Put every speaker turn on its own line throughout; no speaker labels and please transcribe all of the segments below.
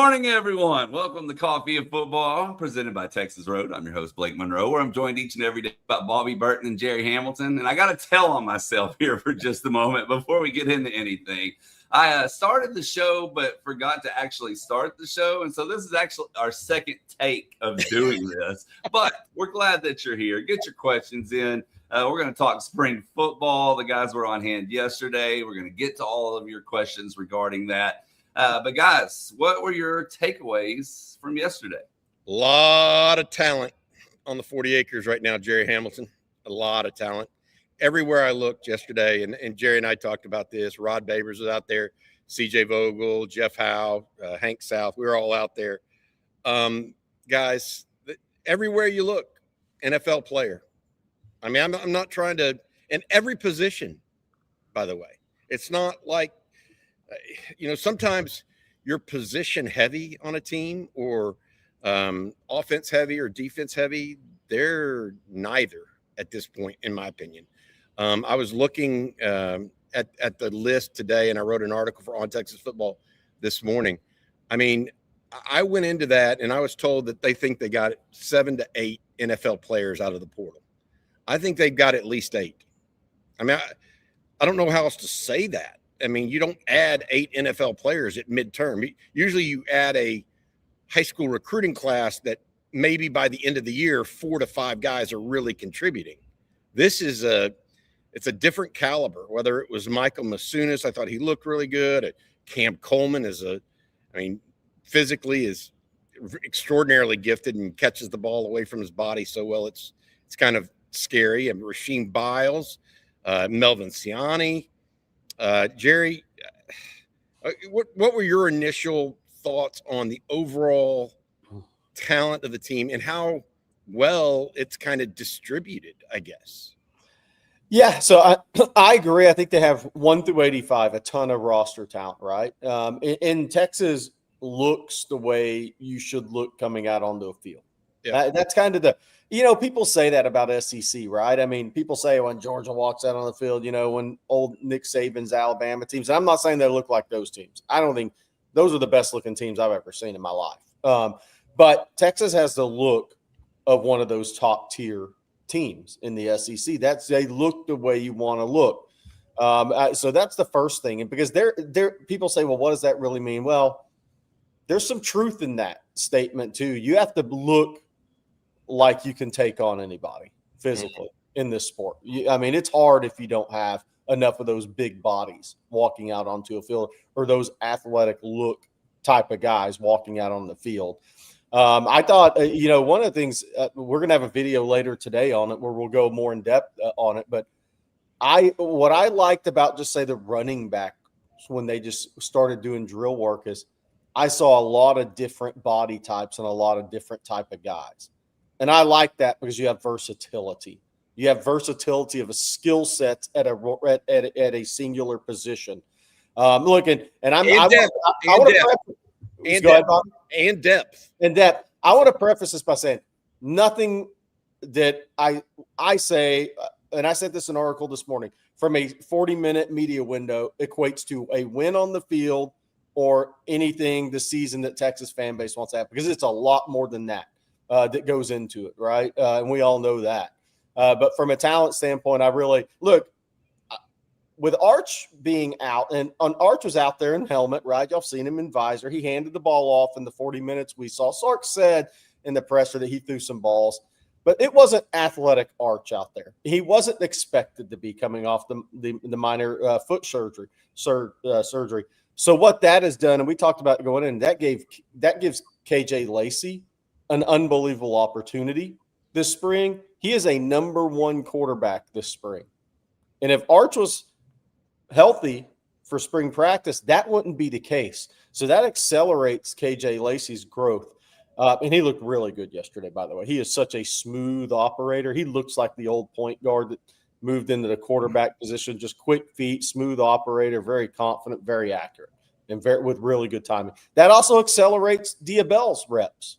morning, everyone. Welcome to Coffee and Football, presented by Texas Road. I'm your host, Blake Monroe, where I'm joined each and every day by Bobby Burton and Jerry Hamilton. And I got to tell on myself here for just a moment before we get into anything. I started the show, but forgot to actually start the show. And so this is actually our second take of doing this. But we're glad that you're here. Get your questions in. We're going to talk spring football. The guys were on hand yesterday. We're going to get to all of your questions regarding that. But guys, what were your takeaways from yesterday?
A lot of talent on the 40 acres right now, Jerry Hamilton. A lot of talent. Everywhere I looked yesterday, and Jerry and I talked about this, Rod Babers was out there, CJ Vogel, Jeff Howe, Hank South. We were all out there. Guys, everywhere you look, NFL player. I mean, I'm not trying to – in every position, by the way. It's not like – sometimes you're position heavy on a team or offense heavy or defense heavy. They're neither at this point, in my opinion. I was looking at the list today, and I wrote an article for On Texas Football this morning. I mean, I went into that, and I was told that they think they got 7 to 8 NFL players out of the portal. I think they've got at least 8. I mean, I don't know how else to say that. I mean, you don't add 8 NFL players at midterm. Usually you add a high school recruiting class that maybe by the end of the year, 4 to 5 guys are really contributing. This is it's a different caliber, whether it was Michael Masunis. I thought he looked really good. Cam Coleman physically is extraordinarily gifted and catches the ball away from his body so well. It's kind of scary. And Rasheem Biles, Melvin Siani. Jerry, what were your initial thoughts on the overall talent of the team and how well it's kind of distributed, I guess?
Yeah, so I agree. I think they have 1 through 85, a ton of roster talent, right? And Texas looks the way you should look coming out onto a field. Yeah. That's kind of people say that about SEC, right? I mean, people say when Georgia walks out on the field, when old Nick Saban's Alabama teams. I'm not saying they look like those teams. I don't think those are the best looking teams I've ever seen in my life. But Texas has the look of one of those top tier teams in the SEC. They look the way you want to look. So that's the first thing. And because people say, well, what does that really mean? Well, there's some truth in that statement too. You have to look like you can take on anybody physically in this sport. It's hard if you don't have enough of those big bodies walking out onto a field or those athletic look type of guys walking out on the field. I thought, one of the things we're going to have a video later today on it where we'll go more in depth on it. But what I liked about just say the running back when they just started doing drill work is I saw a lot of different body types and a lot of different type of guys. And I like that because you have versatility. You have versatility of a skill set at a singular position. Depth. I want to preface this by saying nothing that I say, and I said this in an article this morning, from a 40-minute media window equates to a win on the field or anything this season that Texas fan base wants to have, because it's a lot more than that. That goes into it, right? And we all know that. But from a talent standpoint, I really look with Arch being out, and Arch was out there in helmet, right? Y'all seen him in visor. He handed the ball off in the 40 minutes we saw. Sark said in the presser that he threw some balls, but it wasn't athletic Arch out there. He wasn't expected to be coming off the minor foot surgery. So what that has done, and we talked about going in, that gives KJ Lacey an unbelievable opportunity this spring. He is a number 1 quarterback this spring. And if Arch was healthy for spring practice, that wouldn't be the case. So that accelerates KJ Lacey's growth. And he looked really good yesterday, by the way. He is such a smooth operator. He looks like the old point guard that moved into the quarterback position, just quick feet, smooth operator, very confident, very accurate, and with really good timing. That also accelerates Diabell's reps.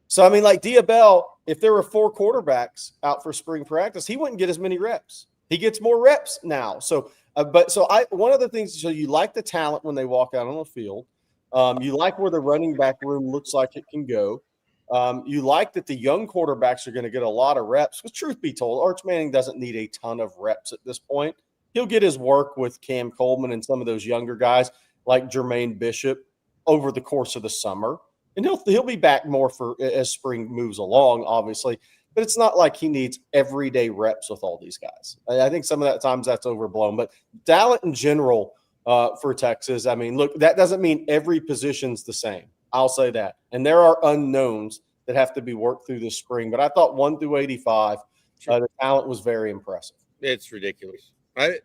So, Diabell, if there were 4 quarterbacks out for spring practice, he wouldn't get as many reps. He gets more reps now. So, one of the things, so you like the talent when they walk out on the field. You like where the running back room looks like it can go. You like that the young quarterbacks are going to get a lot of reps. Because truth be told, Arch Manning doesn't need a ton of reps at this point. He'll get his work with Cam Coleman and some of those younger guys like Jermaine Bishop over the course of the summer. And he'll be back more for as spring moves along, obviously. But it's not like he needs everyday reps with all these guys. I think some of that times that's overblown. But talent in general for Texas, I mean, look, that doesn't mean every position's the same. I'll say that. And there are unknowns that have to be worked through this spring. But I thought 1 through 85, the talent was very impressive.
It's ridiculous. I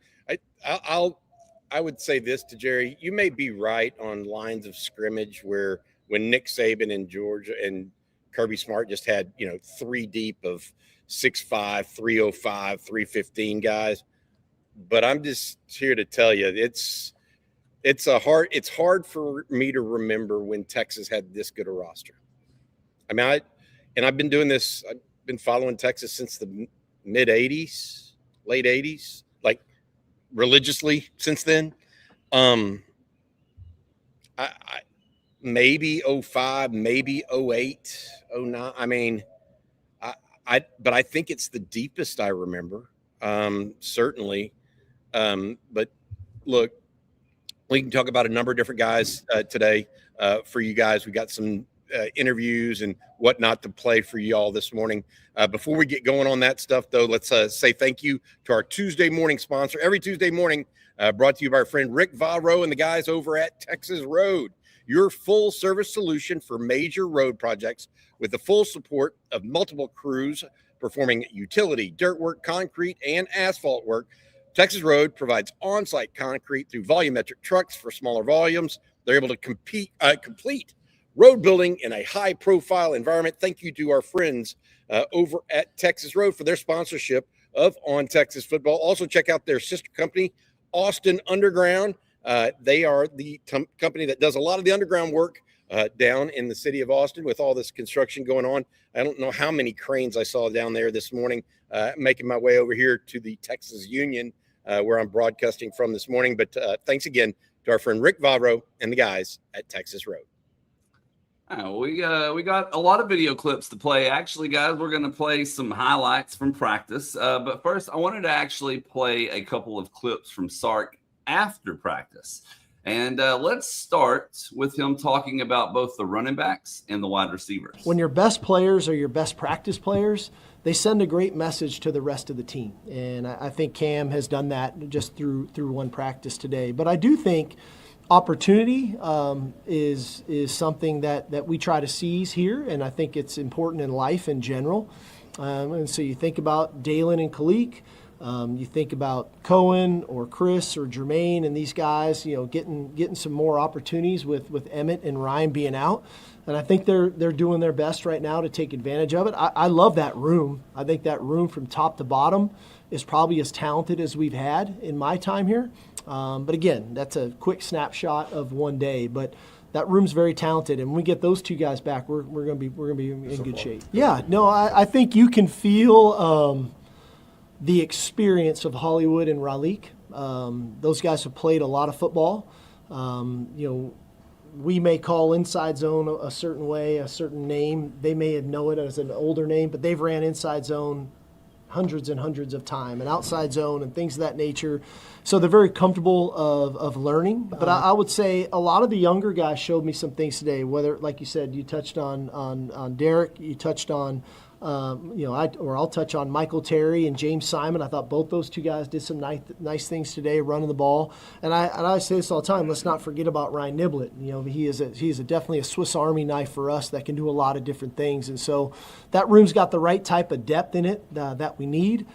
would say this to Jerry. You may be right on lines of scrimmage where when Nick Saban and Georgia and Kirby Smart just had, 3 deep of 6'5", 305, 315 guys. But I'm just here to tell you, it's hard for me to remember when Texas had this good a roster. I mean, I've been doing this. I've been following Texas since the mid '80s, late '80s, like religiously since then. I maybe 05, maybe 08, 09. I mean, but I think it's the deepest I remember. Certainly. But look, we can talk about a number of different guys today for you guys. We got some interviews and whatnot to play for you all this morning. Before we get going on that stuff, though, let's say thank you to our Tuesday morning sponsor. Every Tuesday morning, brought to you by our friend Rick Valro and the guys over at Texas Road, your full-service solution for major road projects with the full support of multiple crews performing utility, dirt work, concrete, and asphalt work. Texas Road provides on-site concrete through volumetric trucks for smaller volumes. They're able to complete road building in a high-profile environment. Thank you to our friends over at Texas Road for their sponsorship of On Texas Football. Also, check out their sister company, Austin Underground. They are the company that does a lot of the underground work down in the city of Austin with all this construction going on. I don't know how many cranes I saw down there this morning, making my way over here to the Texas Union, where I'm broadcasting from this morning. But thanks again to our friend Rick Valro and the guys at Texas Road.
We got a lot of video clips to play. Actually, guys, we're going to play some highlights from practice. But first, I wanted to actually play a couple of clips from Sark after practice. And let's start with him talking about both the running backs and the wide receivers.
When your best players are your best practice players, they send a great message to the rest of the team. And I think Cam has done that just through one practice today. But I do think opportunity is something that we try to seize here, and I think it's important in life in general. And so you think about Dalen and Khalik, you think about Cohen or Chris or Jermaine and these guys, getting some more opportunities with Emmett and Ryan being out. And I think they're doing their best right now to take advantage of it. I love that room. I think that room from top to bottom is probably as talented as we've had in my time here. But again, that's a quick snapshot of one day. But that room's very talented, and when we get those two guys back, we're gonna be in good shape. Yeah, no, I think you can feel the experience of Hollywood and Raleigh. Those guys have played a lot of football. We may call inside zone a certain way, a certain name. They may know it as an older name, but they've ran inside zone hundreds and hundreds of time, and outside zone and things of that nature. So they're very comfortable of learning. But I would say a lot of the younger guys showed me some things today, whether, like you said, you touched on Derek, you touched on, I'll touch on Michael Terry and James Simon. I thought both those two guys did some nice things today, running the ball. And I say this all the time, let's not forget about Ryan Niblett. He is definitely a Swiss Army knife for us that can do a lot of different things. And so that room's got the right type of depth in it that we need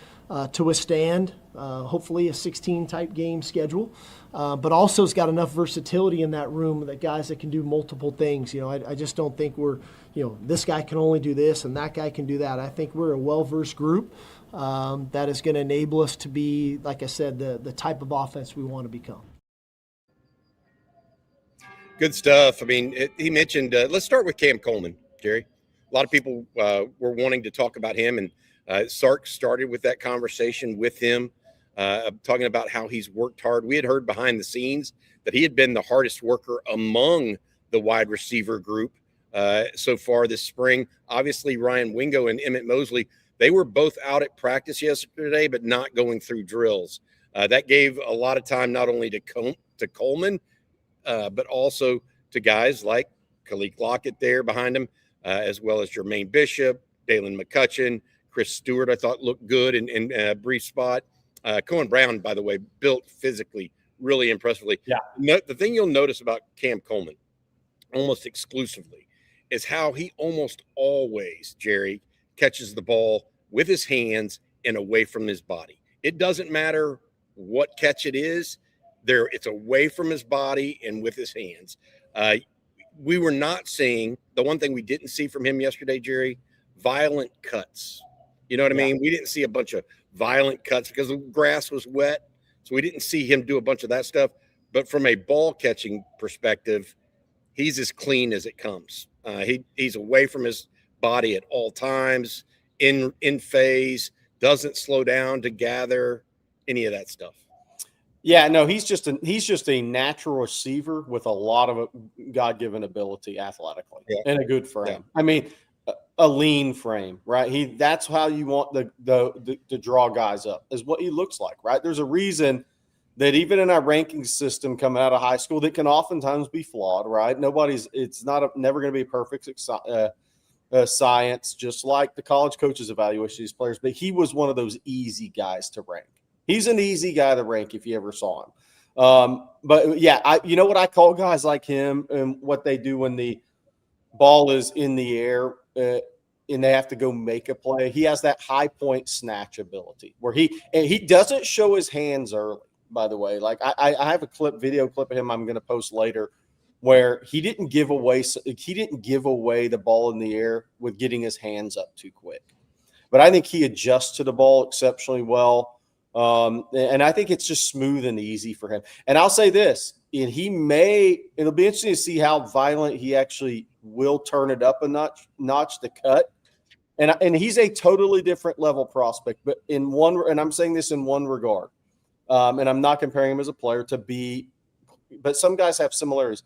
to withstand, hopefully, a 16-type game schedule. But also it's got enough versatility in that room that guys that can do multiple things. I just don't think we're, this guy can only do this and that guy can do that. I think we're a well-versed group that is going to enable us to be, like I said, the type of offense we want to become.
Good stuff. I mean, he mentioned, let's start with Cam Coleman, Jerry. A lot of people were wanting to talk about him, and Sark started with that conversation with him, talking about how he's worked hard. We had heard behind the scenes that he had been the hardest worker among the wide receiver group so far this spring. Obviously, Ryan Wingo and Emmett Mosley, they were both out at practice yesterday, but not going through drills. That gave a lot of time not only to Coleman, but also to guys like Khalid Lockett there behind him, as well as Jermaine Bishop, Dalen McCutcheon, Chris Stewart, I thought looked good in a brief spot. Cohen Brown, by the way, built physically really impressively.
Yeah.
The thing you'll notice about Cam Coleman, almost exclusively, is how he almost always, Jerry, catches the ball with his hands and away from his body. It doesn't matter what catch it is. It's away from his body and with his hands. We were not seeing, the one thing we didn't see from him yesterday, Jerry, violent cuts. You know what I mean? We didn't see a bunch of violent cuts because the grass was wet. So we didn't see him do a bunch of that stuff. But from a ball catching perspective, he's as clean as it comes. He's away from his body at all times, in phase, doesn't slow down to gather, any of that stuff.
Yeah, no, he's just a natural receiver with a lot of God-given ability athletically and a good frame. I mean, a lean frame, right? That's how you want to draw guys up, is what he looks like, right? There's a reason that even in our ranking system coming out of high school that can oftentimes be flawed, right? It's never going to be a perfect science, just like the college coaches evaluate these players, but he was one of those easy guys to rank. He's an easy guy to rank if you ever saw him. But yeah, you know what I call guys like him and what they do when the ball is in the air and they have to go make a play. He has that high point snatch ability where he doesn't show his hands early, by the way. Like I have a video clip of him I'm going to post later where he didn't give away the ball in the air with getting his hands up too quick. But I think he adjusts to the ball exceptionally well. And I think it's just smooth and easy for him. And I'll say this, it'll be interesting to see how violent he actually will turn it up a notch to cut. And he's a totally different level prospect, but and I'm saying this in one regard. And I'm not comparing him as a player but some guys have similarities.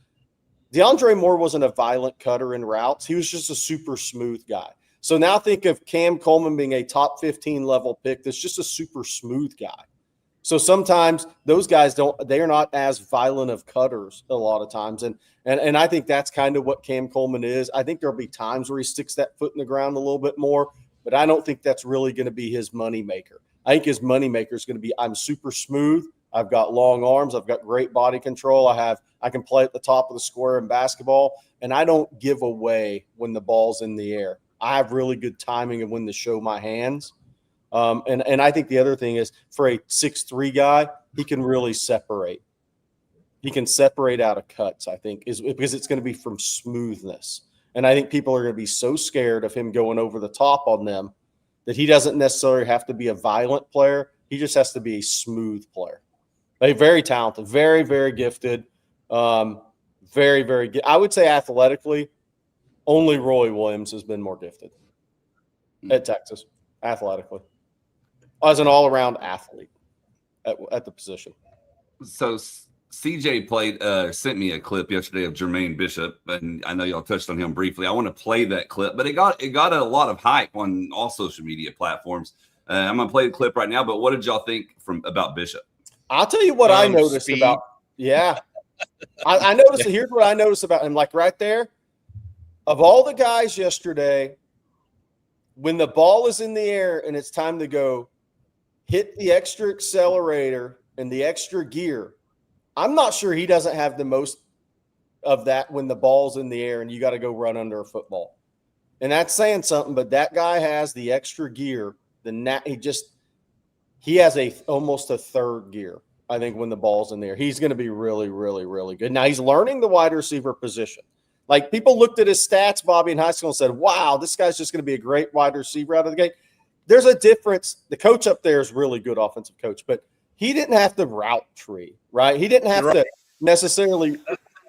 DeAndre Moore wasn't a violent cutter in routes. He was just a super smooth guy. So now think of Cam Coleman being a top 15 level pick that's just a super smooth guy. So sometimes those guys they're not as violent of cutters a lot of times. And I think that's kind of what Cam Coleman is. I think there'll be times where he sticks that foot in the ground a little bit more, but I don't think that's really going to be his moneymaker. I think his moneymaker is going to be, I'm super smooth. I've got long arms. I've got great body control. I can play at the top of the square in basketball, and I don't give away when the ball's in the air. I have really good timing of when to show my hands. And I think the other thing is for a 6'3" guy, he can really separate. He can separate out of cuts, I think, is because it's going to be from smoothness. And I think people are going to be so scared of him going over the top on them that he doesn't necessarily have to be a violent player. He just has to be a smooth player. Very talented, very, very gifted, very, very good. I would say athletically, only Roy Williams has been more gifted at Texas, athletically, as an all-around athlete at the position.
So CJ sent me a clip yesterday of Jermaine Bishop, and I know y'all touched on him briefly. I want to play that clip, but it got a lot of hype on all social media platforms. I'm gonna play the clip right now. But what did y'all think about Bishop?
I'll tell you what I noticed about. Yeah, I noticed. Here's what I noticed about him. Like right there, of all the guys yesterday, when the ball is in the air and it's time to go, hit the extra accelerator and the extra gear. I'm not sure he doesn't have the most of that when the ball's in the air and you got to go run under a football. And that's saying something, but that guy has the extra gear. He has almost a third gear, I think, when the ball's in there. He's going to be really, really, really good. Now, he's learning the wide receiver position. Like, people looked at his stats, Bobby, in high school and said, wow, this guy's just going to be a great wide receiver out of the gate. There's a difference. The coach up there is really good offensive coach, but he didn't have to route tree, right? He didn't have to necessarily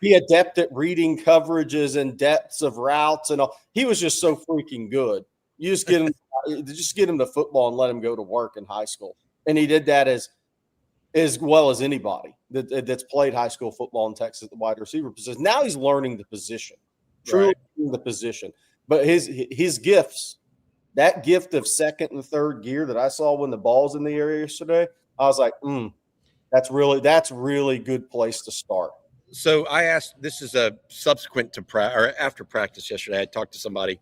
be adept at reading coverages and depths of routes and all. He was just so freaking good. You just get him the football and let him go to work in high school. And he did that as as well as anybody that's played high school football in Texas at the wide receiver position. Now he's learning the position, truly learning the position. But his gifts, that gift of second and third gear that I saw when the ball's in the area yesterday, I was like, that's really good place to start.
So I asked, this is a subsequent to or after practice yesterday. I talked to somebody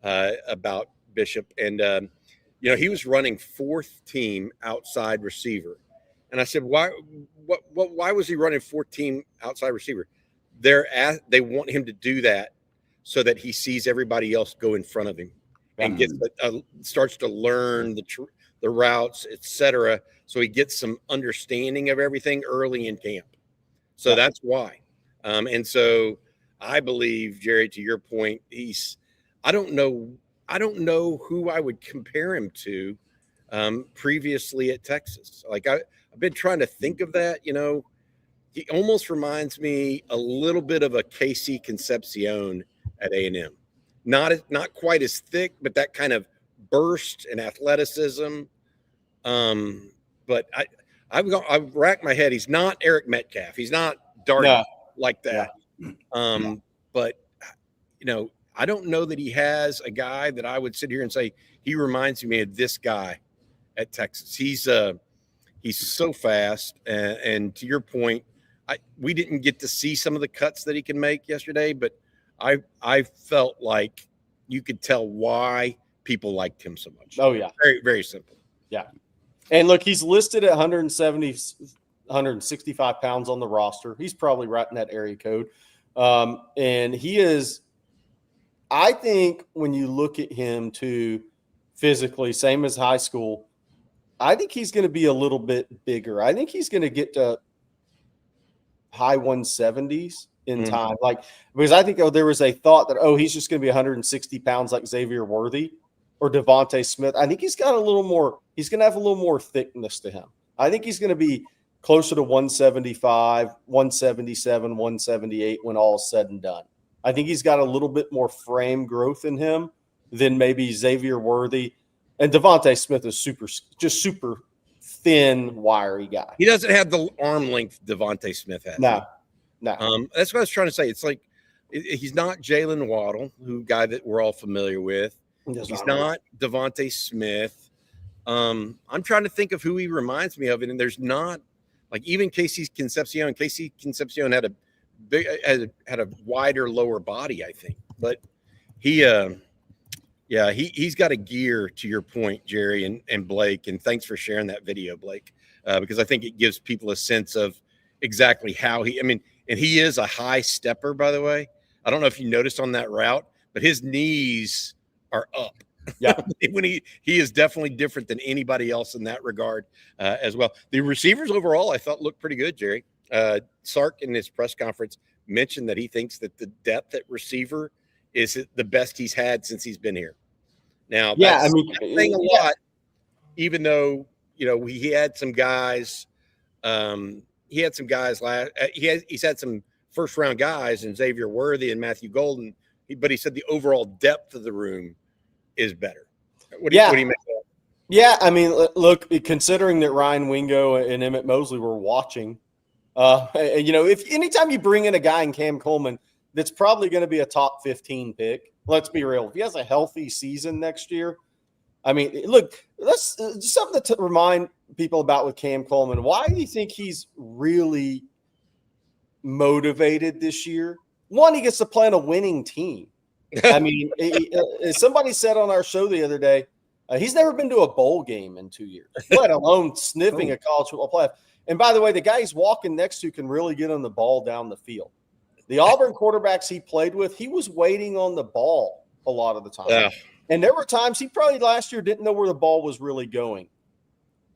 about Bishop, and he was running fourth team outside receiver. And I said, why was he running fourth team outside receiver? They want him to do that so that he sees everybody else go in front of him and starts to learn the routes, etc. So he gets some understanding of everything early in camp. So that's why. And so I believe, Jerry, to your point, I don't know who I would compare him to previously at Texas. Like I've been trying to think of that. He almost reminds me a little bit of a Casey Concepcion at A&M. Not quite as thick, but that kind of burst and athleticism. But I've racked my head. He's not Eric Metcalf. He's not darting like that. But I don't know that he has a guy that I would sit here and say he reminds me of this guy at Texas. He's so fast, and to your point, we didn't get to see some of the cuts that he can make yesterday, but I felt like you could tell why people liked him so much.
Oh yeah,
very very simple.
Yeah, and look, he's listed at 165 pounds on the roster. He's probably right in that area code, and he is. I think when you look at him too, physically, same as high school, I think he's going to be a little bit bigger. I think he's going to get to high 170s in time. Because I think there was a thought that, he's just going to be 160 pounds like Xavier Worthy or Devontae Smith. I think he's got he's going to have a little more thickness to him. I think he's going to be closer to 175, 177, 178 when all is said and done. I think he's got a little bit more frame growth in him than maybe Xavier Worthy. And Devontae Smith is super thin, wiry guy.
He doesn't have the arm length Devontae Smith has.
No.
That's what I was trying to say. It's like he's not Jalen Waddle, guy that we're all familiar with. He's not Devontae Smith. I'm trying to think of who he reminds me of, and there's not even Casey Concepcion. Casey Concepcion had a wider lower body, I think, but he's got a gear, to your point, Jerry and Blake, and thanks for sharing that video, Blake, because I think it gives people a sense of exactly how and he is a high stepper, by the way. I don't know if you noticed on that route, but his knees are up.
Yeah.
When he is definitely different than anybody else in that regard as well. The receivers overall, I thought looked pretty good, Jerry. Sark in his press conference mentioned that he thinks that the depth at receiver is the best he's had since he's been here. Now, that's saying a lot, even though, he had some guys, he's had some first round guys in Xavier Worthy and Matthew Golden, but he said the overall depth of the room is better. What do you make of that?
Yeah. Look, considering that Ryan Wingo and Emmett Mosley were watching, if anytime you bring in a guy in Cam Coleman, that's probably going to be a top 15 pick. Let's be real. If he has a healthy season next year, look, that's just something to remind people about with Cam Coleman. Why do you think he's really motivated this year? One, he gets to play on a winning team. Somebody said on our show the other day, he's never been to a bowl game in 2 years, let alone sniffing a college football playoff. And by the way, the guy he's walking next to can really get on the ball down the field. The Auburn quarterbacks he played with, he was waiting on the ball a lot of the time. Yeah. And there were times he probably last year didn't know where the ball was really going.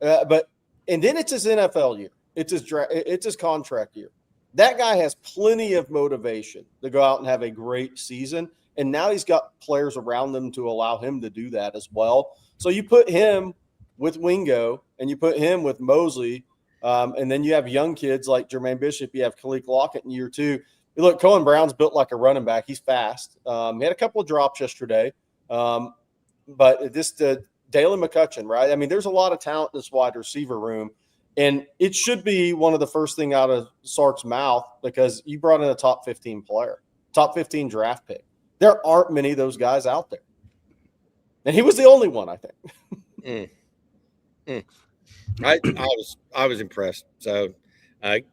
And then it's his NFL year. It's his contract year. That guy has plenty of motivation to go out and have a great season. And now he's got players around him to allow him to do that as well. So you put him with Wingo and you put him with Mosley, and then you have young kids like Jermaine Bishop. You have Khalil Lockett in year 2. Look, Cohen Brown's built like a running back. He's fast. He had a couple of drops yesterday. But this Dalen McCutcheon, right? There's a lot of talent in this wide receiver room. And it should be one of the first thing out of Sark's mouth because you brought in a top 15 player, top 15 draft pick. There aren't many of those guys out there. And he was the only one, I think.
I was impressed. So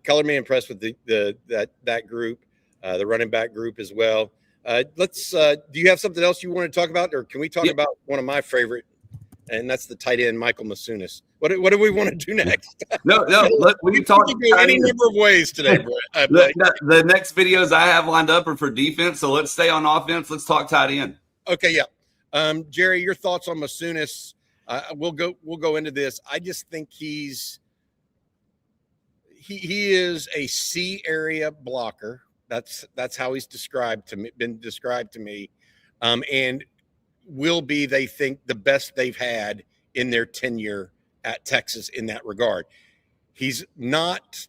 color me impressed with that group, the running back group as well. Do you have something else you want to talk about, or can we talk about one of my favorite, and that's the tight end, Michael Masunis? What do we want to do next?
No. We can talk
any number of ways today, Brett.
The next videos I have lined up are for defense, so let's stay on offense. Let's talk tight end.
Okay, yeah. Jerry, your thoughts on Masunis? We'll go into this. I just think he is a C area blocker. That's how he's been described to me, and will be, they think, the best they've had in their tenure at Texas in that regard. He's not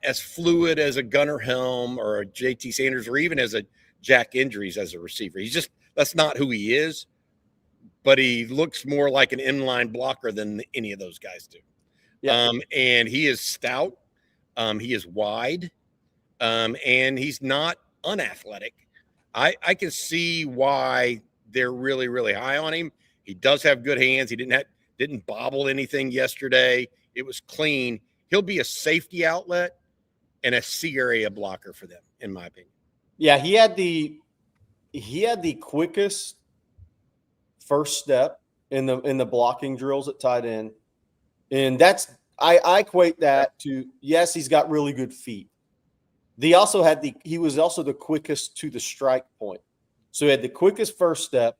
as fluid as a Gunnar Helm or a JT Sanders or even as a Jack Indries as a receiver. That's not who he is, but he looks more like an inline blocker than any of those guys do. Yeah. And he is stout. He is wide. And he's not unathletic. I can see why they're really, really high on him. He does have good hands. He didn't bobble anything yesterday. It was clean. He'll be a safety outlet and a C area blocker for them, in my opinion.
Yeah, he had the quickest first step in the blocking drills at tight end, and that's I equate that to, yes, he's got really good feet. He was also the quickest to the strike point. So he had the quickest first step.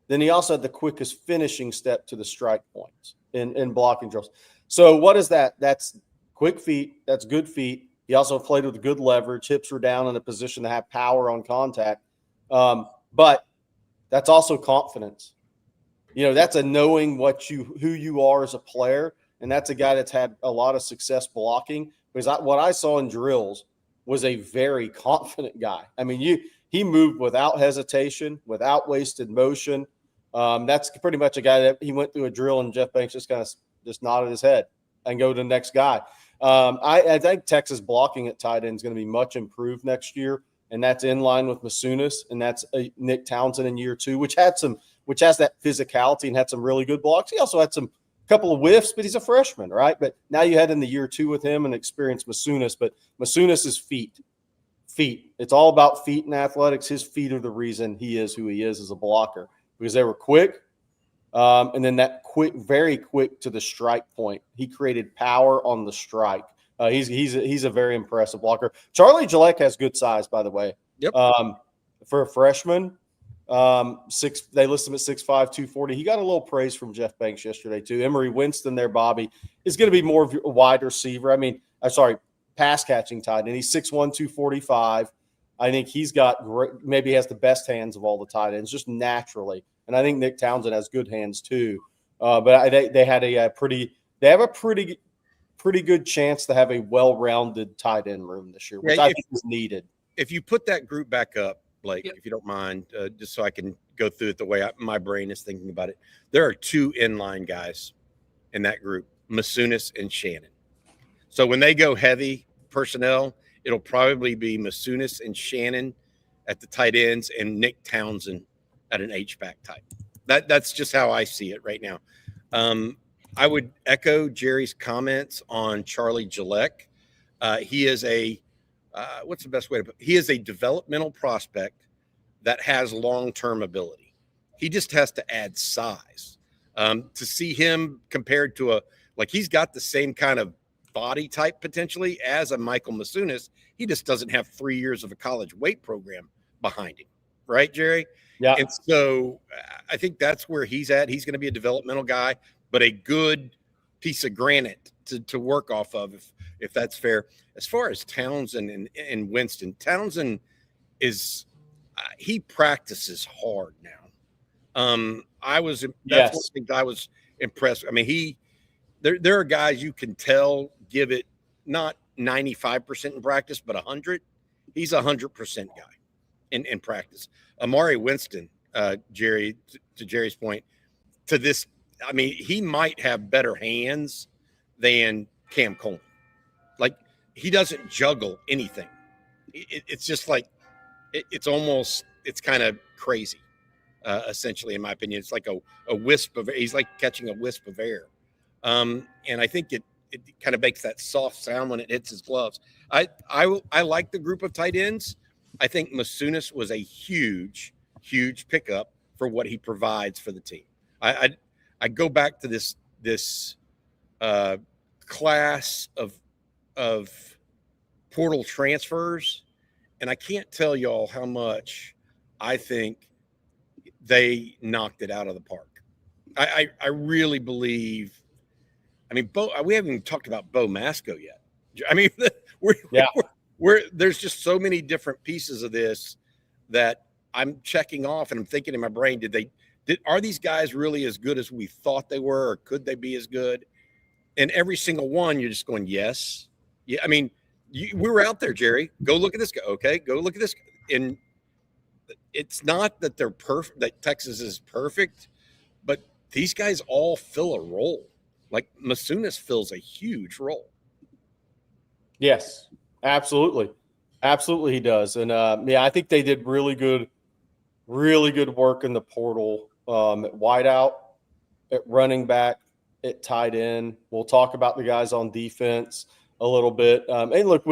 Then he also had the quickest finishing step to the strike points in blocking drills. So what is that? That's quick feet. That's good feet. He also played with good leverage. Hips were down in a position to have power on contact. But that's also confidence. That's a knowing who you are as a player. And that's a guy that's had a lot of success blocking. Because what I saw in drills was a very confident guy. I mean, he moved without hesitation, without wasted motion. That's pretty much a guy that he went through a drill and Jeff Banks just kind of just nodded his head and go to the next guy. I think Texas blocking at tight end is going to be much improved next year, and that's in line with Masunis, and that's Nick Townsend in year 2, which has that physicality and had some really good blocks. He also had some couple of whiffs, but he's a freshman, right? But now you head into year 2 with him and experience Masunis, but Masunis is feet. It's all about feet and athletics. His feet are the reason he is who he is as a blocker, because they were quick. And then that very quick to the strike point. He created power on the strike. He's a very impressive blocker. Charlie Gillette has good size, by the way.
Yep.
For a freshman, they list him at 6'5", 240. He got a little praise from Jeff Banks yesterday too. Emery Winston there, Bobby, is going to be more of a wide receiver. Pass catching tight end. He's 6'1", 245. I think he's got maybe has the best hands of all the tight ends just naturally. And I think Nick Townsend has good hands too. But they have a pretty good chance to have a well-rounded tight end room this year, which I think is needed.
If you put that group back up, Blake, if you don't mind, just so I can go through it the way my brain is thinking about it. There are 2 inline guys in that group, Masunis and Shannon. So when they go heavy personnel, it'll probably be Masunis and Shannon at the tight ends and Nick Townsend at an H-back type. That's just how I see it right now. I would echo Jerry's comments on Charlie Gillette. He is what's the best way to put it? He is a developmental prospect that has long-term ability. He just has to add size. To see him compared to he's got the same kind of body type potentially as a Michael Masunis. He just doesn't have 3 years of a college weight program behind him. Right, Jerry?
Yeah.
And so I think that's where he's at. He's going to be a developmental guy, but a good piece of granite to work off of, if that's fair. As far as Townsend and Winston, Townsend is he practices hard now. That's one thing I was impressed. I mean, there are guys you can tell give it not 95% in practice, but 100. He's 100% guy in practice. Amari Winston, Jerry, to Jerry's point, to this, I mean, he might have better hands than Cam Coleman. Like, he doesn't juggle anything. It's just like it's kind of crazy, essentially, in my opinion. It's like a wisp of, he's like catching a wisp of air. And I think it kind of makes that soft sound when it hits his gloves. I like the group of tight ends. I think Masunis was a huge pickup for what he provides for the team. I go back to this class of portal transfers, and I can't tell y'all how much I think they knocked it out of the park. I really believe. I mean, we haven't even talked about Bo Masco yet. I mean, we're there's just so many different pieces of this that I'm checking off, and I'm thinking in my brain, are these guys really as good as we thought they were, or could they be as good? And every single one, you're just going, yes. Yeah, I mean, we were out there, Jerry. Go look at this guy. Okay, go look at this. And it's not that they're perfect, that Texas is perfect, but these guys all fill a role. Like Masunis fills a huge role.
Yes, absolutely. Absolutely he does. And I think they did really good work in the portal, at wideout, at running back, at tight end. We'll talk about the guys on defense a little bit. And look,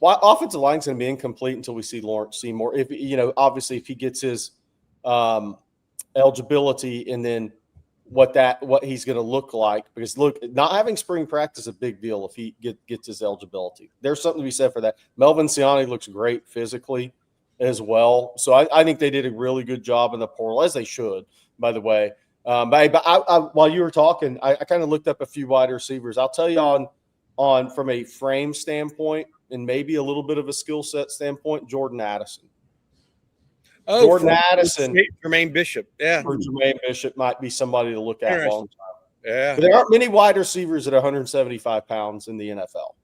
offensive line's going to be incomplete until we see Lawrence Seymour. Obviously if he gets his eligibility, and then what he's going to look like, because look, not having spring practice is a big deal if he gets his eligibility. There's something to be said for that. Melvin Siani looks great physically as well. So I think they did a really good job in the portal, as they should, by the way. But while you were talking, I kind of looked up a few wide receivers. I'll tell you on from a frame standpoint and maybe a little bit of a skill set standpoint, Jordan Addison.
Oh,
Jordan Addison.
Jermaine Bishop. Yeah.
Or Jermaine Bishop might be somebody to look at long time.
Yeah.
But there aren't many wide receivers at 175 pounds in the NFL.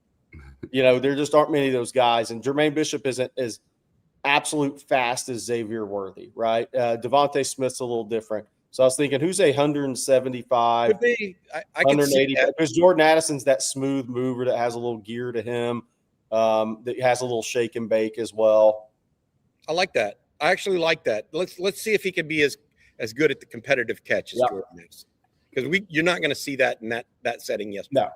There just aren't many of those guys. And Jermaine Bishop isn't as absolute fast as Xavier Worthy, right? Devontae Smith's a little different. So I was thinking, who's a 175, 180? Because Jordan Addison's that smooth mover that has a little gear to him, that has a little shake and bake as well.
I like that. I actually like that. Let's see if he can be as good at the competitive catch as Jordan is, because you're not going to see that in that setting. Yes.
No.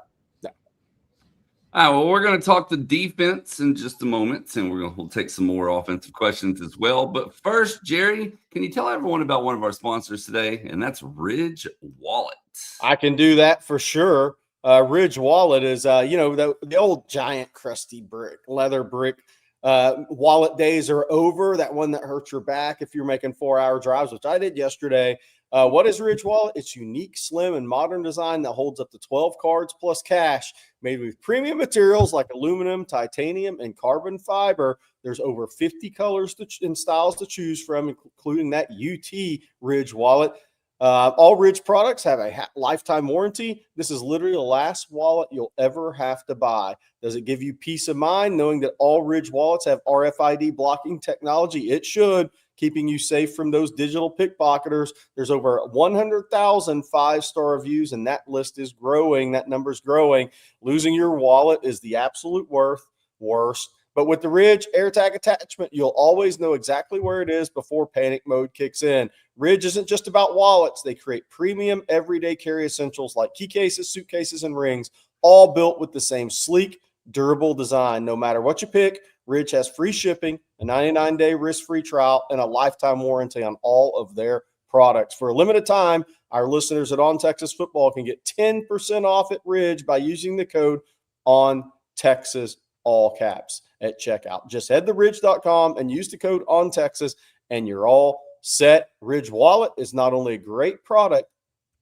All right, well, we're going to talk the defense in just a moment, and we'll take some more offensive questions as well. But first, Jerry, can you tell everyone about one of our sponsors today, and that's Ridge Wallet?
I can do that for sure. Ridge Wallet is, the old giant crusty leather brick. Wallet days are over. That one that hurts your back if you're making 4-hour drives, which I did yesterday. What is Ridge Wallet? It's unique, slim, and modern design that holds up to 12 cards plus cash, made with premium materials like aluminum, titanium, and carbon fiber. There's over 50 colors and styles to choose from, including that UT Ridge Wallet. All Ridge products have a lifetime warranty. This is literally the last wallet you'll ever have to buy. Does it give you peace of mind knowing that all Ridge wallets have RFID blocking technology? It should, keeping you safe from those digital pickpocketers. There's over 100,000 5-star reviews, and that list is growing. That number's growing. Losing your wallet is the absolute worst. But with the Ridge AirTag attachment, you'll always know exactly where it is before panic mode kicks in. Ridge isn't just about wallets. They create premium everyday carry essentials like key cases, suitcases, and rings, all built with the same sleek, durable design. No matter what you pick, Ridge has free shipping, a 99-day risk-free trial, and a lifetime warranty on all of their products. For a limited time, our listeners at On Texas Football can get 10% off at Ridge by using the code ONTexas, all caps, at checkout. Just head to ridge.com and use the code ONTexas, and you're all set. Ridge Wallet is not only a great product,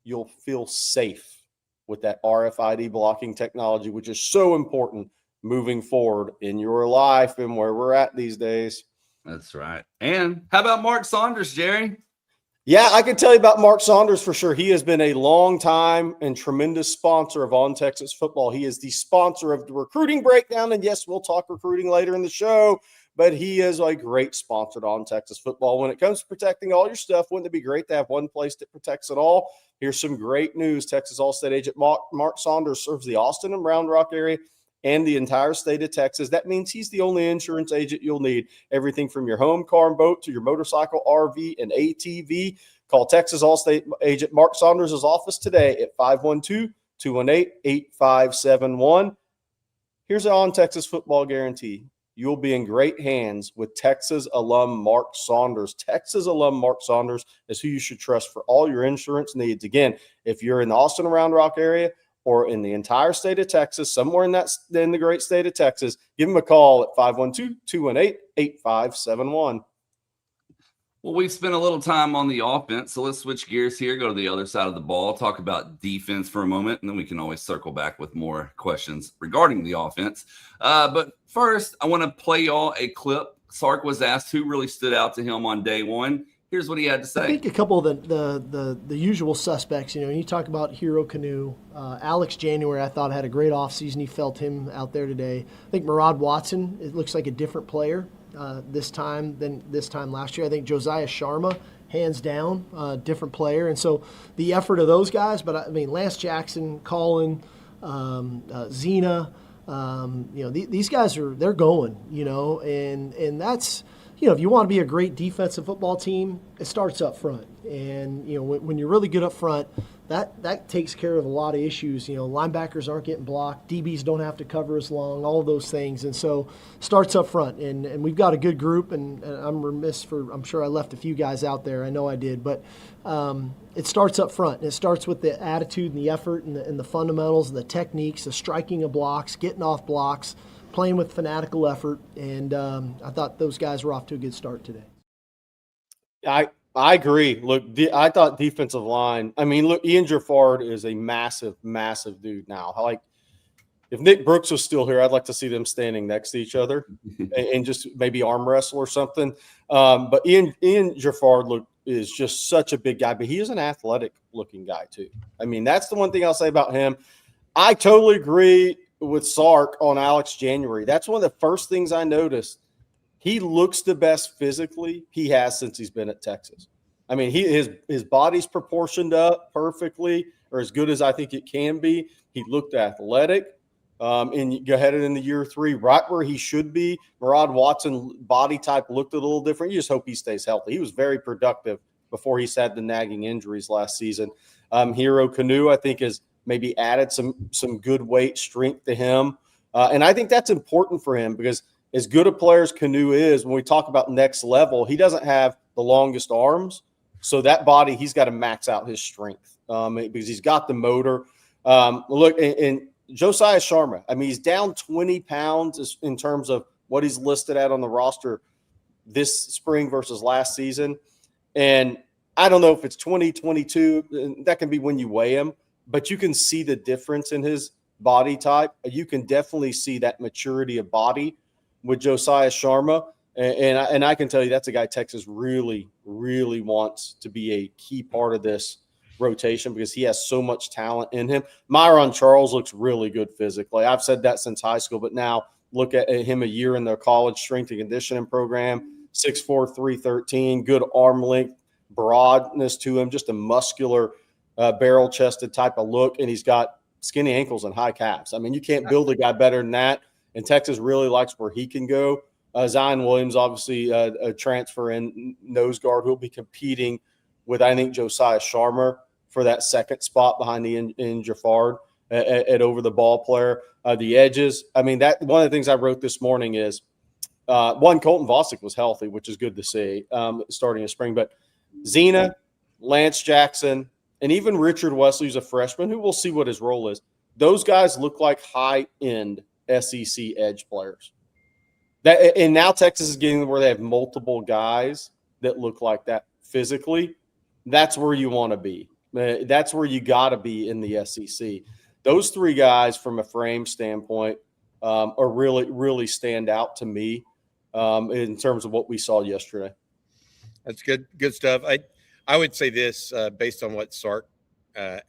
you'll feel safe with that RFID blocking technology, which is so important moving forward in your life and where we're at these days.
That's right. And how about Mark Saunders, Jerry?
Yeah, I can tell you about Mark Saunders for sure. He has been a long time and tremendous sponsor of On Texas Football. He is the sponsor of the Recruiting Breakdown. And yes, we'll talk recruiting later in the show, but he is a great sponsor to On Texas Football. When it comes to protecting all your stuff, wouldn't it be great to have one place that protects it all? Here's some great news. Texas Allstate agent Mark Saunders serves the Austin and Round Rock area and the entire state of Texas. That means he's the only insurance agent you'll need. Everything from your home, car, and boat to your motorcycle, RV, and ATV. Call Texas Allstate agent Mark Saunders' office today at 512-218-8571. Here's an on-Texas football guarantee. You'll be in great hands with Texas alum Mark Saunders. Texas alum Mark Saunders is who you should trust for all your insurance needs. Again, if you're in the Austin and Round Rock area or in the entire state of Texas, somewhere in the great state of Texas, give them a call at 512-218-8571.
Well, we've spent a little time on the offense, so let's switch gears here, go to the other side of the ball, talk about defense for a moment, and then we can always circle back with more questions regarding the offense. But first, I want to play y'all a clip. Sark was asked who really stood out to him on day one. Here's what he had to say.
I think a couple of the usual suspects, when you talk about Hero Canoe, Alex January, I thought had a great offseason. He felt him out there today. I think Murad Watson, it looks like a different player this time than this time last year. I think Josiah Sharma, hands down, different player. And so the effort of those guys, but I mean, Lance Jackson, Colin, Zena, these guys they're going, and that's, if you want to be a great defensive football team, it starts up front. And, when you're really good up front, that takes care of a lot of issues. Linebackers aren't getting blocked. DBs don't have to cover as long, all of those things. And so starts up front. And we've got a good group, and I'm remiss I'm sure I left a few guys out there. I know I did. But it starts up front. And it starts with the attitude and the effort and the fundamentals and the techniques, the striking of blocks, getting off blocks, playing with fanatical effort. And I thought those guys were off to a good start today.
I agree. Look, I thought defensive line. I mean, look, Ian Jaffard is a massive, massive dude now. If Nick Brooks was still here, I'd like to see them standing next to each other and just maybe arm wrestle or something. But Ian Jaffard is just such a big guy, but he is an athletic-looking guy too. I mean, that's the one thing I'll say about him. I totally agree with Sark on Alex January. That's one of the first things I noticed. He looks the best physically he has since he's been at Texas. I mean, his body's proportioned up perfectly, or as good as I think it can be. He looked athletic. And you go ahead into year 3, right where he should be. Murad Watson body type looked a little different. You just hope he stays healthy. He was very productive before he's had the nagging injuries last season. Hero Canoe, I think, has maybe added some good weight strength to him. And I think that's important for him because as good a player as Canoe is, when we talk about next level, he doesn't have the longest arms. So that body, he's got to max out his strength because he's got the motor. Look, and Josiah Sharma, I mean, he's down 20 pounds in terms of what he's listed at on the roster this spring versus last season. And I don't know if it's 20, 22. That can be when you weigh him, but you can see the difference in his body type. You can definitely see that maturity of body with Josiah Sharma. And I can tell you that's a guy Texas really, really wants to be a key part of this rotation because he has so much talent in him. Myron Charles looks really good physically. I've said that since high school, but now look at him a year in their college strength and conditioning program, 6'4", 313, good arm length, broadness to him, just a muscular, barrel-chested type of look, and he's got skinny ankles and high calves. I mean, you can't build a guy better than that, and Texas really likes where he can go. Zion Williams, obviously a transfer in nose guard who will be competing with, I think, Josiah Sharma for that second spot behind the in Jaffard at over the ball player. The edges, I mean, that one of the things I wrote this morning is Colton Vosick was healthy, which is good to see starting in spring. But Zena, Lance Jackson, and even Richard Wesley, who's a freshman, who we'll see what his role is. Those guys look like high-end SEC edge players. And now Texas is getting where they have multiple guys that look like that physically. That's where you want to be. That's where you got to be in the SEC. Those three guys, from a frame standpoint, are really, really stand out to me in terms of what we saw yesterday.
That's good stuff. I would say this based on what Sark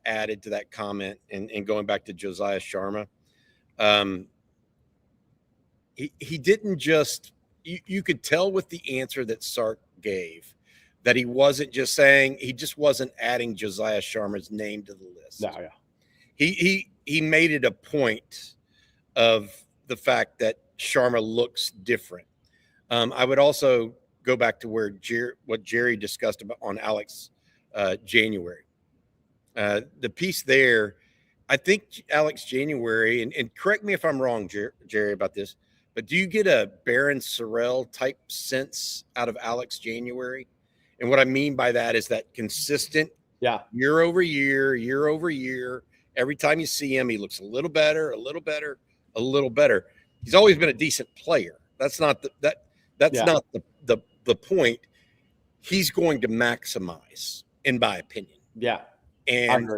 added to that comment and going back to Josiah Sharma. He didn't just – you could tell with the answer that Sark gave that he wasn't just saying, he just wasn't adding Josiah Sharma's name to the list.
No, yeah.
He made it a point of the fact that Sharma looks different. I would also go back to what Jerry discussed about on Alex January. The piece there, I think Alex January, and correct me if I'm wrong, Jerry, about this, but do you get a Baron Sorrell type sense out of Alex January? And what I mean by that is that consistent year over year. Every time you see him, he looks a little better. He's always been a decent player. That's not not the point. He's going to maximize, in my opinion.
Yeah.
And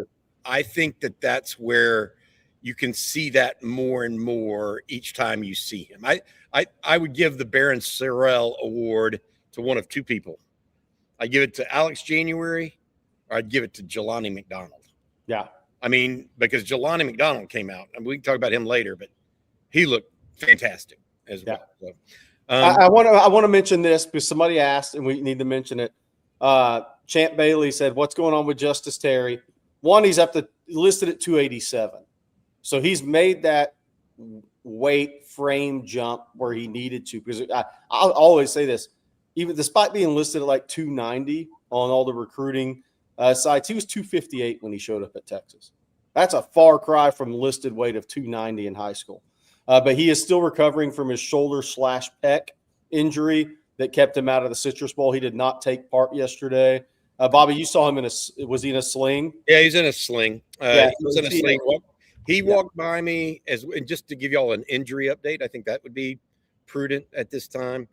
I think that's where you can see that more and more each time you see him. I would give the Baron Sorrell Award to one of two people. I give it to Alex January, or I'd give it to Jelani McDonald.
Yeah.
I mean, because Jelani McDonald came out, and we can talk about him later, but he looked fantastic as well. So,
I want to mention this because somebody asked, and we need to mention it. Champ Bailey said, "What's going on with Justice Terry?" One, he's listed at 287, so he's made that weight frame jump where he needed to. Because I'll always say this, even despite being listed at like 290 on all the recruiting sites, he was 258 when he showed up at Texas. That's a far cry from listed weight of 290 in high school. But he is still recovering from his shoulder/pec injury that kept him out of the Citrus Bowl. He did not take part yesterday. Bobby, you saw him was he in a sling?
Yeah, he's in a sling. He was in a sling. He walked by me and just to give y'all an injury update, I think that would be prudent at this time.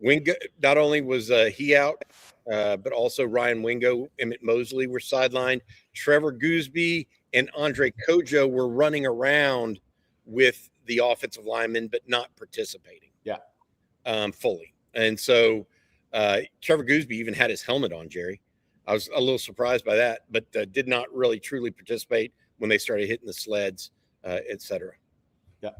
Wingo, not only was he out, but also Ryan Wingo, Emmett Mosley were sidelined. Trevor Gooseby and Andre Kojo were running around with the offensive linemen, but not participating. Fully. And so Trevor Gooseby even had his helmet on, Jerry. I was a little surprised by that, but did not really truly participate when they started hitting the sleds, et cetera.
Yeah.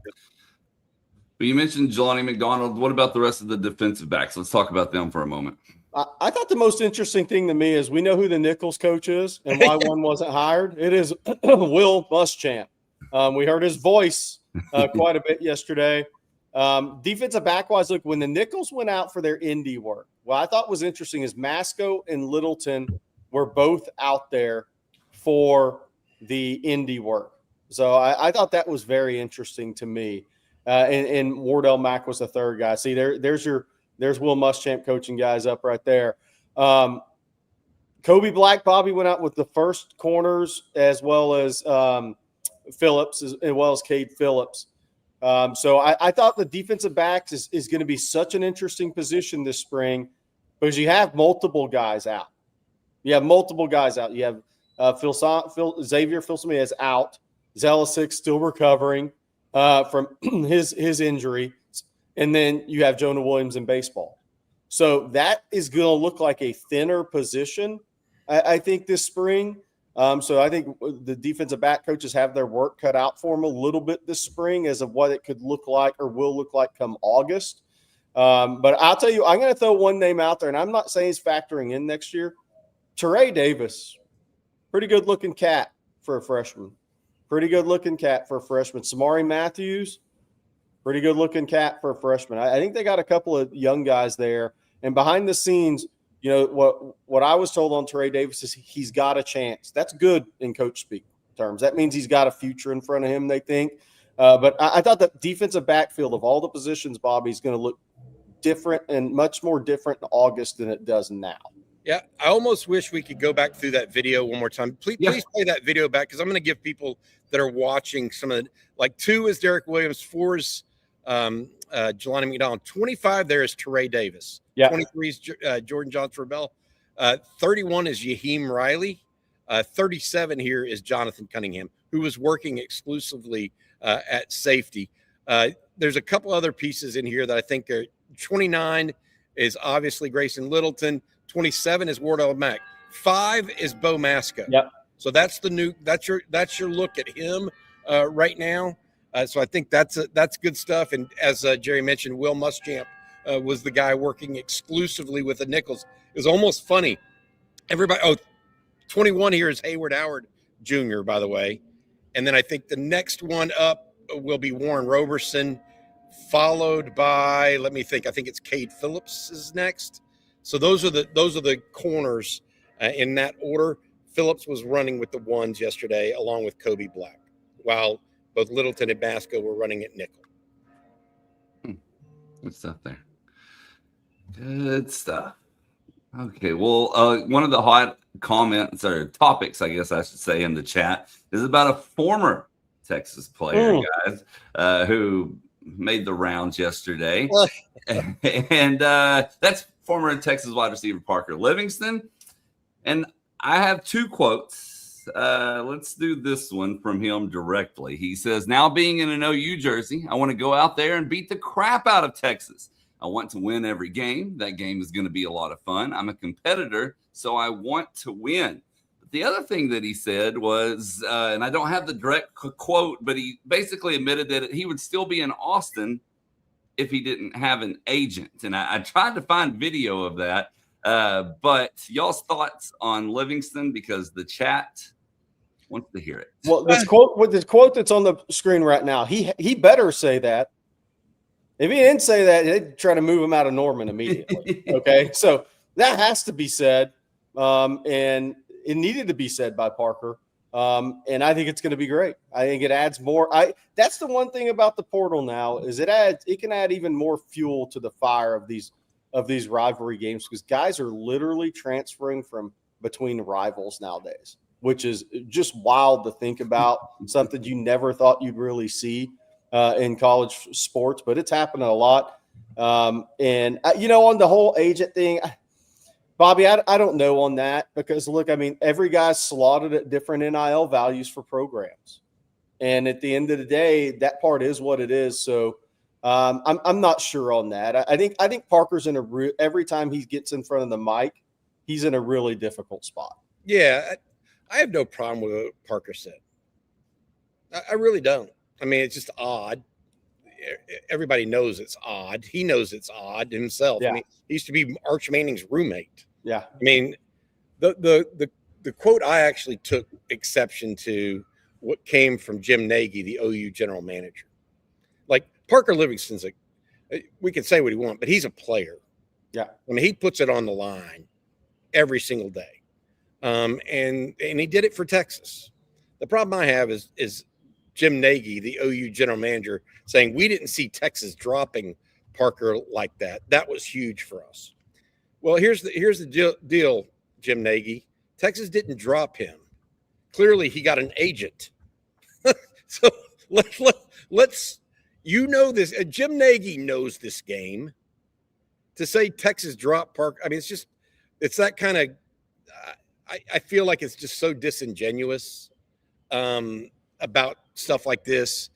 But you mentioned Jelani McDonald. What about the rest of the defensive backs? Let's talk about them for a moment.
I thought the most interesting thing to me is we know who the Nichols coach is and why one wasn't hired. It is Will Muschamp. We heard his voice quite a bit yesterday. Defensive back-wise, look, when the Nichols went out for their Indy work, what I thought was interesting is Masco and Littleton were both out there for the Indy work. So I thought that was very interesting to me. And Wardell Mack was the third guy. See, there's Will Muschamp coaching guys up right there. Kobe Black, Bobby went out with the first corners as well as Phillips, as well as Cade Phillips. So I thought the defensive backs is going to be such an interesting position this spring because you have multiple guys out. You have Xavier Filsaime is out. Zelisic still recovering from his injury. And then you have Jonah Williams in baseball. So that is going to look like a thinner position, I think, this spring. So I think the defensive back coaches have their work cut out for them a little bit this spring as of what it could look like or will look like come August. But I'll tell you, I'm going to throw one name out there, and I'm not saying he's factoring in next year. Teray Davis, pretty good-looking cat for a freshman. Samari Matthews, pretty good-looking cat for a freshman. I think they got a couple of young guys there. And behind the scenes, you know, what I was told on Teray Davis is he's got a chance. That's good in coach speak terms. That means he's got a future in front of him, they think. But I thought the defensive backfield of all the positions, Bobby, is going to look different and much more different in August than it does now.
Yeah, I almost wish we could go back through that video one more time. Please play that video back because I'm going to give people that are watching some of the, like 2 is Derek Williams, 4 is Jelani McDonald, 25 there is Teray Davis, 23 is Jordan Johnson-Rebel, 31 is Yaheem Riley, 37 here is Jonathan Cunningham, who was working exclusively at safety. There's a couple other pieces in here that I think are 29 is obviously Grayson Littleton. 27 is Wardell Mack. 5 is Bo Masco.
Yep.
So that's your look at him right now. So I think that's good stuff. And as Jerry mentioned, Will Muschamp was the guy working exclusively with the Nichols. was almost funny. Everybody, 21 here is Hayward Howard Jr., by the way. And then I think the next one up will be Warren Roberson, followed by, let me think, I think it's Cade Phillips is next. So those are the corners in that order. Phillips was running with the ones yesterday, along with Kobe Black, while both Littleton and Basco were running at nickel.
Good stuff there. Good stuff. Okay, well, one of the hot comments or topics, I guess I should say, in the chat is about a former Texas player, guys, who made the rounds yesterday. And that's former Texas wide receiver Parker Livingston. And I have two quotes. Let's do this one from him directly. He says, "Now being in an OU jersey, I want to go out there and beat the crap out of Texas. I want to win every game. That game is going to be a lot of fun. I'm a competitor, so I want to win." But the other thing that he said was, and I don't have the direct quote, but he basically admitted that he would still be in Austin if he didn't have an agent. And I tried to find video of that. But y'all's thoughts on Livingston, because the chat wants to hear it.
Well, this quote that's on the screen right now, he better say that. If he didn't say that, they'd try to move him out of Norman immediately. Okay, so that has to be said, and it needed to be said by Parker. And I think it's going to be great. I think it adds more. That's the one thing about the portal now is it can add even more fuel to the fire of these rivalry games, because guys are literally transferring from between rivals nowadays, which is just wild to think about. Something you never thought you'd really see in college sports, but it's happening a lot. And on the whole agent thing, Bobby, I don't know on that, because look, I mean, every guy's slotted at different NIL values for programs. And at the end of the day, that part is what it is. So I'm not sure on that. I think Parker's in every time he gets in front of the mic, he's in a really difficult spot.
Yeah, I have no problem with what Parker said. I really don't. I mean, it's just odd. Everybody knows it's odd. He knows it's odd himself.
Yeah.
I mean, he used to be Arch Manning's roommate.
Yeah.
I mean, the quote I actually took exception to what came from Jim Nagy, the OU general manager. Like, Parker Livingston's we can say what he wants, but he's a player.
Yeah.
I mean, he puts it on the line every single day. And he did it for Texas. The problem I have is Jim Nagy, the OU general manager, saying we didn't see Texas dropping Parker like that. That was huge for us. Well, here's the deal, Jim Nagy. Texas didn't drop him. Clearly, he got an agent. So let's this. Jim Nagy knows this game. To say Texas dropped Parker, I mean, it's that kind of. I feel like it's just so disingenuous about stuff like this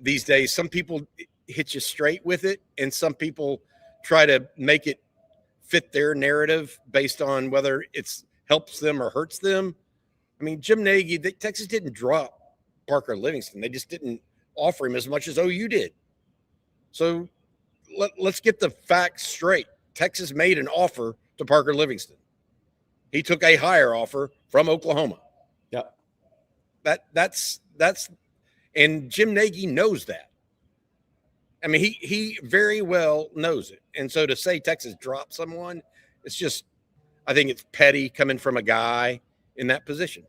these days. Some people hit you straight with it, and some people try to make it fit their narrative based on whether it helps them or hurts them. I mean, Jim Nagy, Texas didn't drop Parker Livingston. They just didn't offer him as much as OU did. So let's get the facts straight. Texas made an offer to Parker Livingston. He took a higher offer from Oklahoma.
Yeah.
That's and Jim Nagy knows that. I mean, he very well knows it. And so to say Texas dropped someone, it's just, I think it's petty coming from a guy in that position.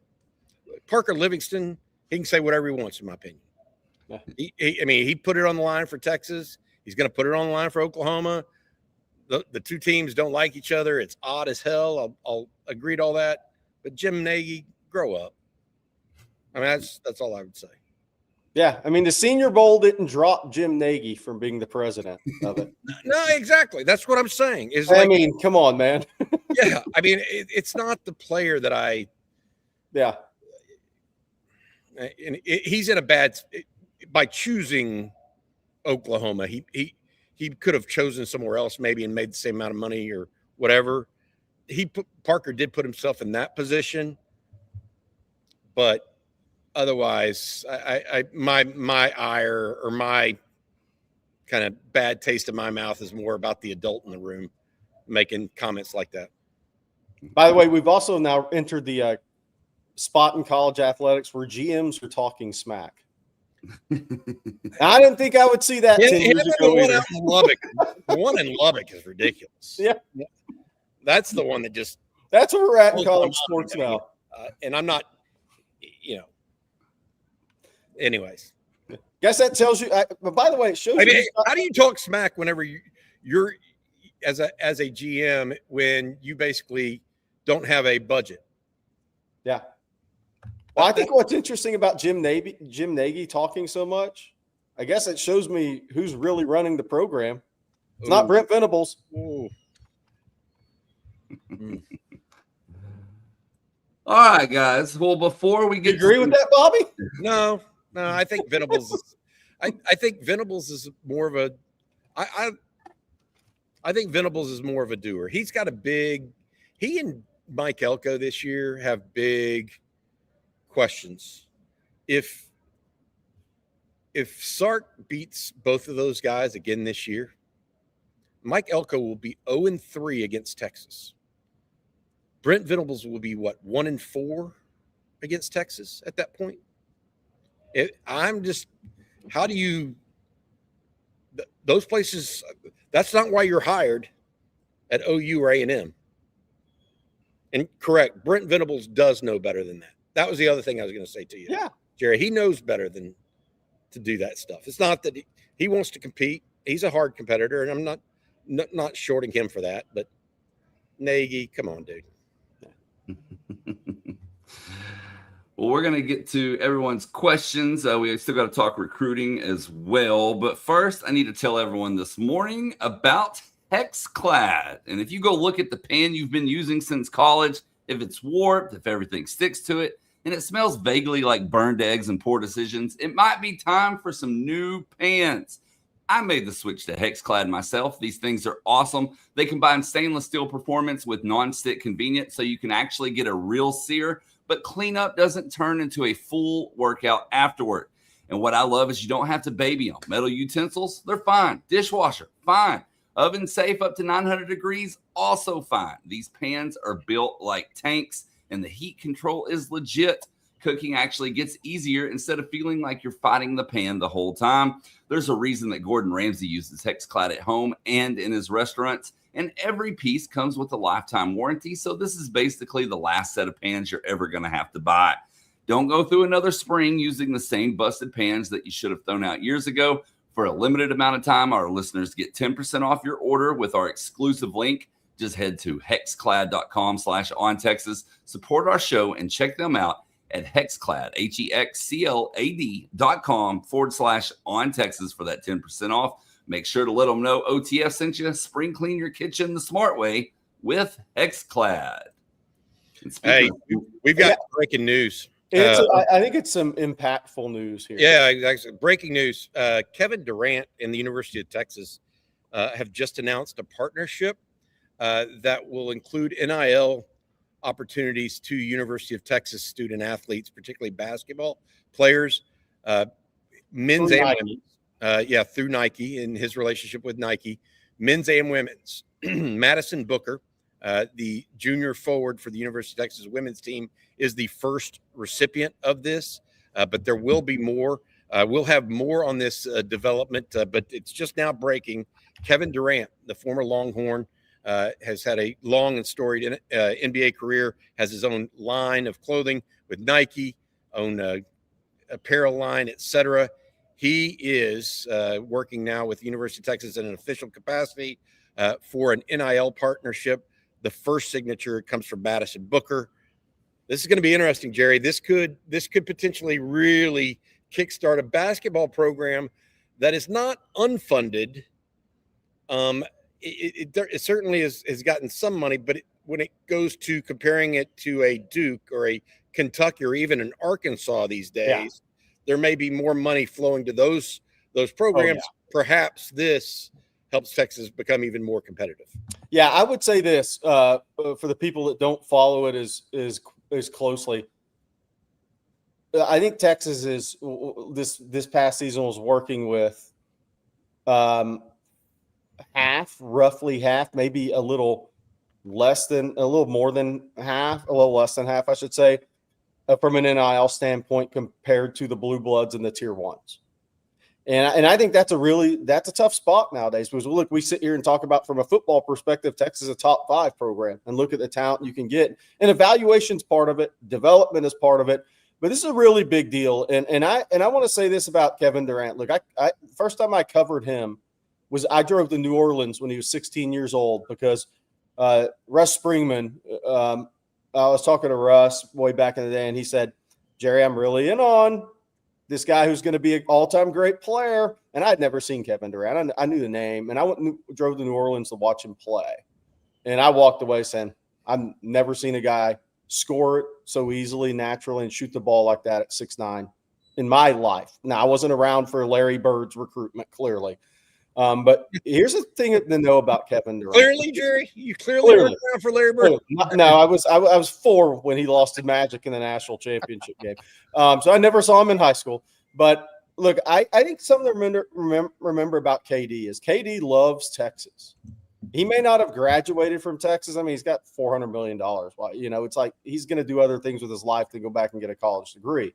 Parker Livingston, he can say whatever he wants, in my opinion. Yeah. He put it on the line for Texas. He's going to put it on the line for Oklahoma. The two teams don't like each other. It's odd as hell. I'll agree to all that. But Jim Nagy, grow up. I mean, that's all I would say.
Yeah, I mean, the Senior Bowl didn't drop Jim Nagy from being the president of it.
No, exactly. That's what I'm saying.
I mean, come on, man.
Yeah, I mean, it's not the player that I.
Yeah.
And he's in a bad by choosing Oklahoma. He could have chosen somewhere else maybe and made the same amount of money or whatever. Parker did put himself in that position, but otherwise, my ire or my kind of bad taste in my mouth is more about the adult in the room making comments like that.
By the way, we've also now entered the spot in college athletics where GMs are talking smack. I didn't think I would see that 10 years ago either.
The one in Lubbock is ridiculous.
Yeah.
That's the one that just.
That's where we're at in college sports now.
And I'm not, anyways.
Guess that tells you. But by the way, it shows you.
How do you talk smack whenever you're as a GM when you basically don't have a budget?
Yeah. Well, I think what's interesting about Jim Nagy talking so much, I guess it shows me who's really running the program. It's not Brent Venables.
All right, guys. Well, before we get,
you agree with that, Bobby?
No. I think Venables is. I think Venables is more of a. I think Venables is more of a doer. He's got a big. He and Mike Elko this year have big questions. If Sark beats both of those guys again this year, Mike Elko will be 0-3 against Texas. Brent Venables will be what, 1-4 against Texas at that point? How do you, those places, that's not why you're hired at OU or A&M. And correct, Brent Venables does know better than that. That was the other thing I was going to say to you.
Yeah.
Jerry, he knows better than to do that stuff. It's not that he wants to compete. He's a hard competitor, and I'm not shorting him for that. But Nagy, come on, dude.
Well, we're going to get to everyone's questions. We still got to talk recruiting as well. But first, I need to tell everyone this morning about Hexclad. And if you go look at the pan you've been using since college, if it's warped, if everything sticks to it, and it smells vaguely like burned eggs and poor decisions, it might be time for some new pans. I made the switch to Hexclad myself. These things are awesome. They combine stainless steel performance with non-stick convenience, so you can actually get a real sear, but cleanup doesn't turn into a full workout afterward. And what I love is you don't have to baby them. Metal utensils, they're fine. Dishwasher, fine. Oven safe up to 900 degrees, also fine. These pans are built like tanks, and the heat control is legit. Cooking actually gets easier instead of feeling like you're fighting the pan the whole time. There's a reason that Gordon Ramsay uses Hexclad at home and in his restaurants, and every piece comes with a lifetime warranty, so this is basically the last set of pans you're ever going to have to buy. Don't go through another spring using the same busted pans that you should have thrown out years ago. For a limited amount of time, our listeners get 10% off your order with our exclusive link. Just head to hexclad.com/ontexas, support our show, and check them out at Hexclad, HEXCLAD.com/ontexas for that 10% off. Make sure to let them know OTF sent you. Spring clean your kitchen the smart way with Hexclad.
Hey, we've got breaking news.
I think it's some impactful news here.
Yeah, exactly. Breaking news. Kevin Durant and the University of Texas have just announced a partnership that will include NIL opportunities to University of Texas student athletes, particularly basketball players, men's and women's. Through Nike and his relationship with Nike, men's and women's. Madison Booker, the junior forward for the University of Texas women's team, is the first recipient of this, but there will be more. We'll have more on this development, but it's just now breaking. Kevin Durant, the former Longhorn, has had a long and storied NBA career, has his own line of clothing with Nike, own apparel line, etc. He is working now with the University of Texas in an official capacity for an NIL partnership. The first signature comes from Madison Booker. This is going to be interesting, Jerry. This could potentially really kickstart a basketball program that is not unfunded. It certainly has gotten some money, but when it goes to comparing it to a Duke or a Kentucky or even an Arkansas these days, there may be more money flowing to those programs. Perhaps this helps Texas become even more competitive.
Yeah, I would say this for the people that don't follow it as closely. I think Texas is this past season was working with roughly half, maybe a little a little more than half, a little less than half, I should say, from an NIL standpoint compared to the blue bloods and the tier ones. And I think that's a tough spot nowadays, because look, we sit here and talk about, from a football perspective, Texas is a top 5 program, and look at the talent you can get. And evaluation's part of it, development is part of it, but this is a really big deal. And I want to say this about Kevin Durant. Look, I first time I covered him was I drove to New Orleans when he was 16 years old, because Russ Springman, I was talking to Russ way back in the day, and he said, Jerry, I'm really in on this guy who's going to be an all-time great player. And I had never seen Kevin Durant. I knew the name, and I drove to New Orleans to watch him play. And I walked away saying, I've never seen a guy score it so easily, naturally, and shoot the ball like that at 6'9" in my life. Now, I wasn't around for Larry Bird's recruitment, clearly. But here's the thing to know about Kevin Durant.
Clearly, Jerry, you clearly weren't around for Larry Bird.
No, I was 4 when he lost to Magic in the national championship game. So I never saw him in high school. But look, I think something to remember about KD is KD loves Texas. He may not have graduated from Texas. I mean, he's got $400 million. You know, it's like he's going to do other things with his life to go back and get a college degree.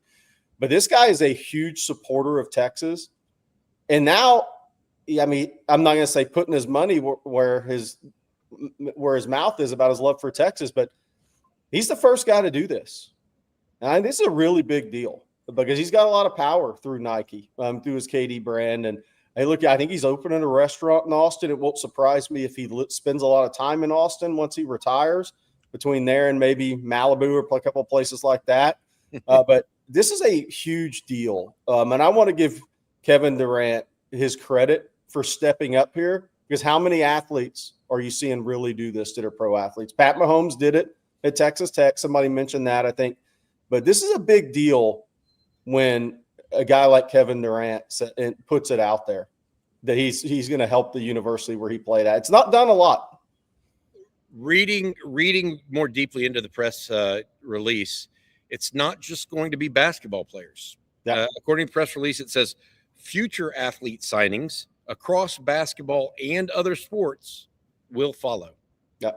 But this guy is a huge supporter of Texas. And now, I mean, I'm not going to say putting his money where his mouth is about his love for Texas, but he's the first guy to do this. And this is a really big deal, because he's got a lot of power through Nike, through his KD brand. And hey, look, I think he's opening a restaurant in Austin. It won't surprise me if he spends a lot of time in Austin once he retires, between there and maybe Malibu or a couple of places like that. But this is a huge deal. And I want to give Kevin Durant his credit for stepping up here, because how many athletes are you seeing really do this that are pro athletes? Pat Mahomes did it at Texas Tech. Somebody mentioned that, I think. But this is a big deal when a guy like Kevin Durant puts it out there that he's going to help the university where he played at. It's not done a lot.
Reading more deeply into the press release, it's not just going to be basketball players.
Yeah.
According to the press release, it says future athlete signings across basketball and other sports will follow.
Yeah.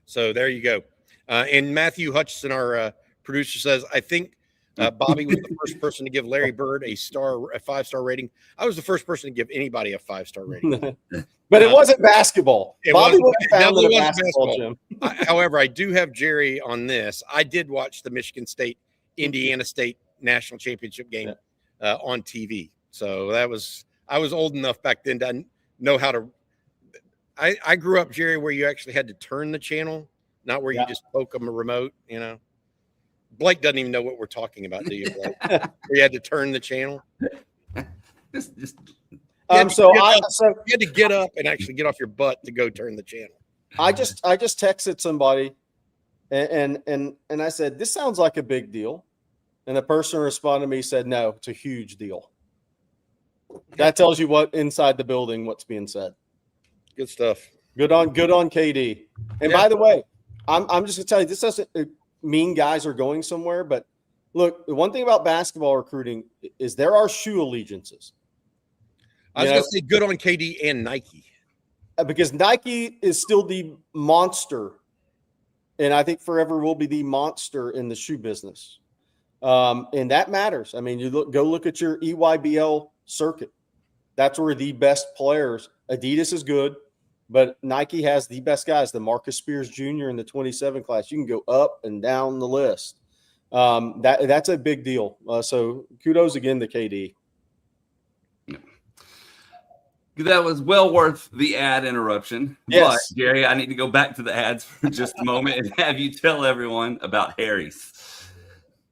So there you go. And Matthew Hutchison, our producer, says, I think Bobby was the first person to give Larry Bird a 5-star rating. I was the first person to give anybody a 5-star rating.
But it wasn't basketball. Bobby wasn't found in a basketball gym.
However, I do have Jerry on this. I did watch the Michigan State, Indiana State national championship game on TV. So I was old enough back then to know how to. I grew up, Jerry, where you actually had to turn the channel, not where you just poke them a remote. You know, Blake doesn't even know what we're talking about, do you, Blake? Where you had to turn the channel.
Just
you had to get up and actually get off your butt to go turn the channel.
I just texted somebody, and I said, this sounds like a big deal, and the person responded to me, said, no, it's a huge deal. That tells you what inside the building, what's being said.
Good stuff.
Good on KD. And by the way, I'm just gonna tell you, this doesn't mean guys are going somewhere, but look, the one thing about basketball recruiting is there are shoe allegiances.
I was gonna say good on KD and Nike.
Because Nike is still the monster, and I think forever will be the monster in the shoe business. And that matters. I mean, go look at your EYBL circuit. That's where the best players. Adidas is good, but Nike has the best guys. The Marcus Spears Jr. in the 27 class. You can go up and down the list. That's a big deal. So kudos again to KD.
That was well worth the ad interruption.
Yes.
But, Jerry, I need to go back to the ads for just a moment and have you tell everyone about Harry's.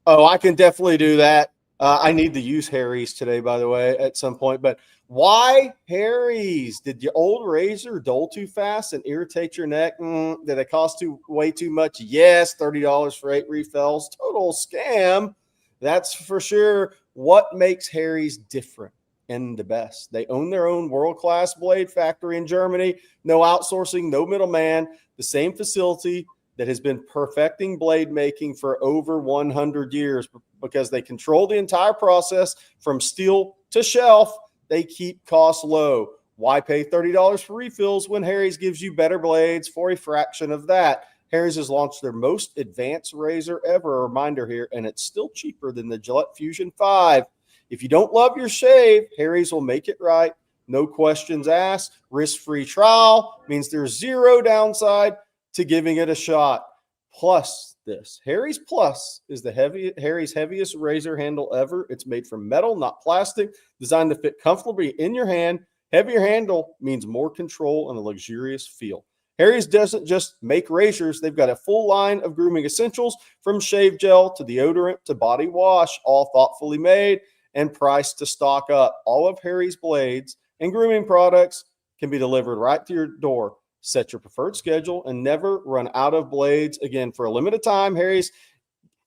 Oh, I can definitely do that. I need to use Harry's today, by the way, at some point. But why Harry's? Did your old razor dull too fast and irritate your neck? Did it cost way too much? Yes, $30 for 8 refills. Total scam. That's for sure. What makes Harry's different and the best? They own their own world-class blade factory in Germany. No outsourcing, no middleman. The same facility that has been perfecting blade making for over 100 years because they control the entire process from steel to shelf. They keep costs low. Why pay $30 for refills when Harry's gives you better blades for a fraction of that? Harry's has launched their most advanced razor ever, a reminder here, and it's still cheaper than the Gillette Fusion 5. If you don't love your shave, Harry's will make it right. No questions asked. Risk-free trial means there's zero downside to giving it a shot. Plus this. Harry's Plus is Harry's heaviest razor handle ever. It's made from metal, not plastic, designed to fit comfortably in your hand. Heavier handle means more control and a luxurious feel. Harry's doesn't just make razors. They've got a full line of grooming essentials, from shave gel to deodorant to body wash, all thoughtfully made and priced to stock up. All of Harry's blades and grooming products can be delivered right to your door. Set your preferred schedule and never run out of blades. Again, for a limited time,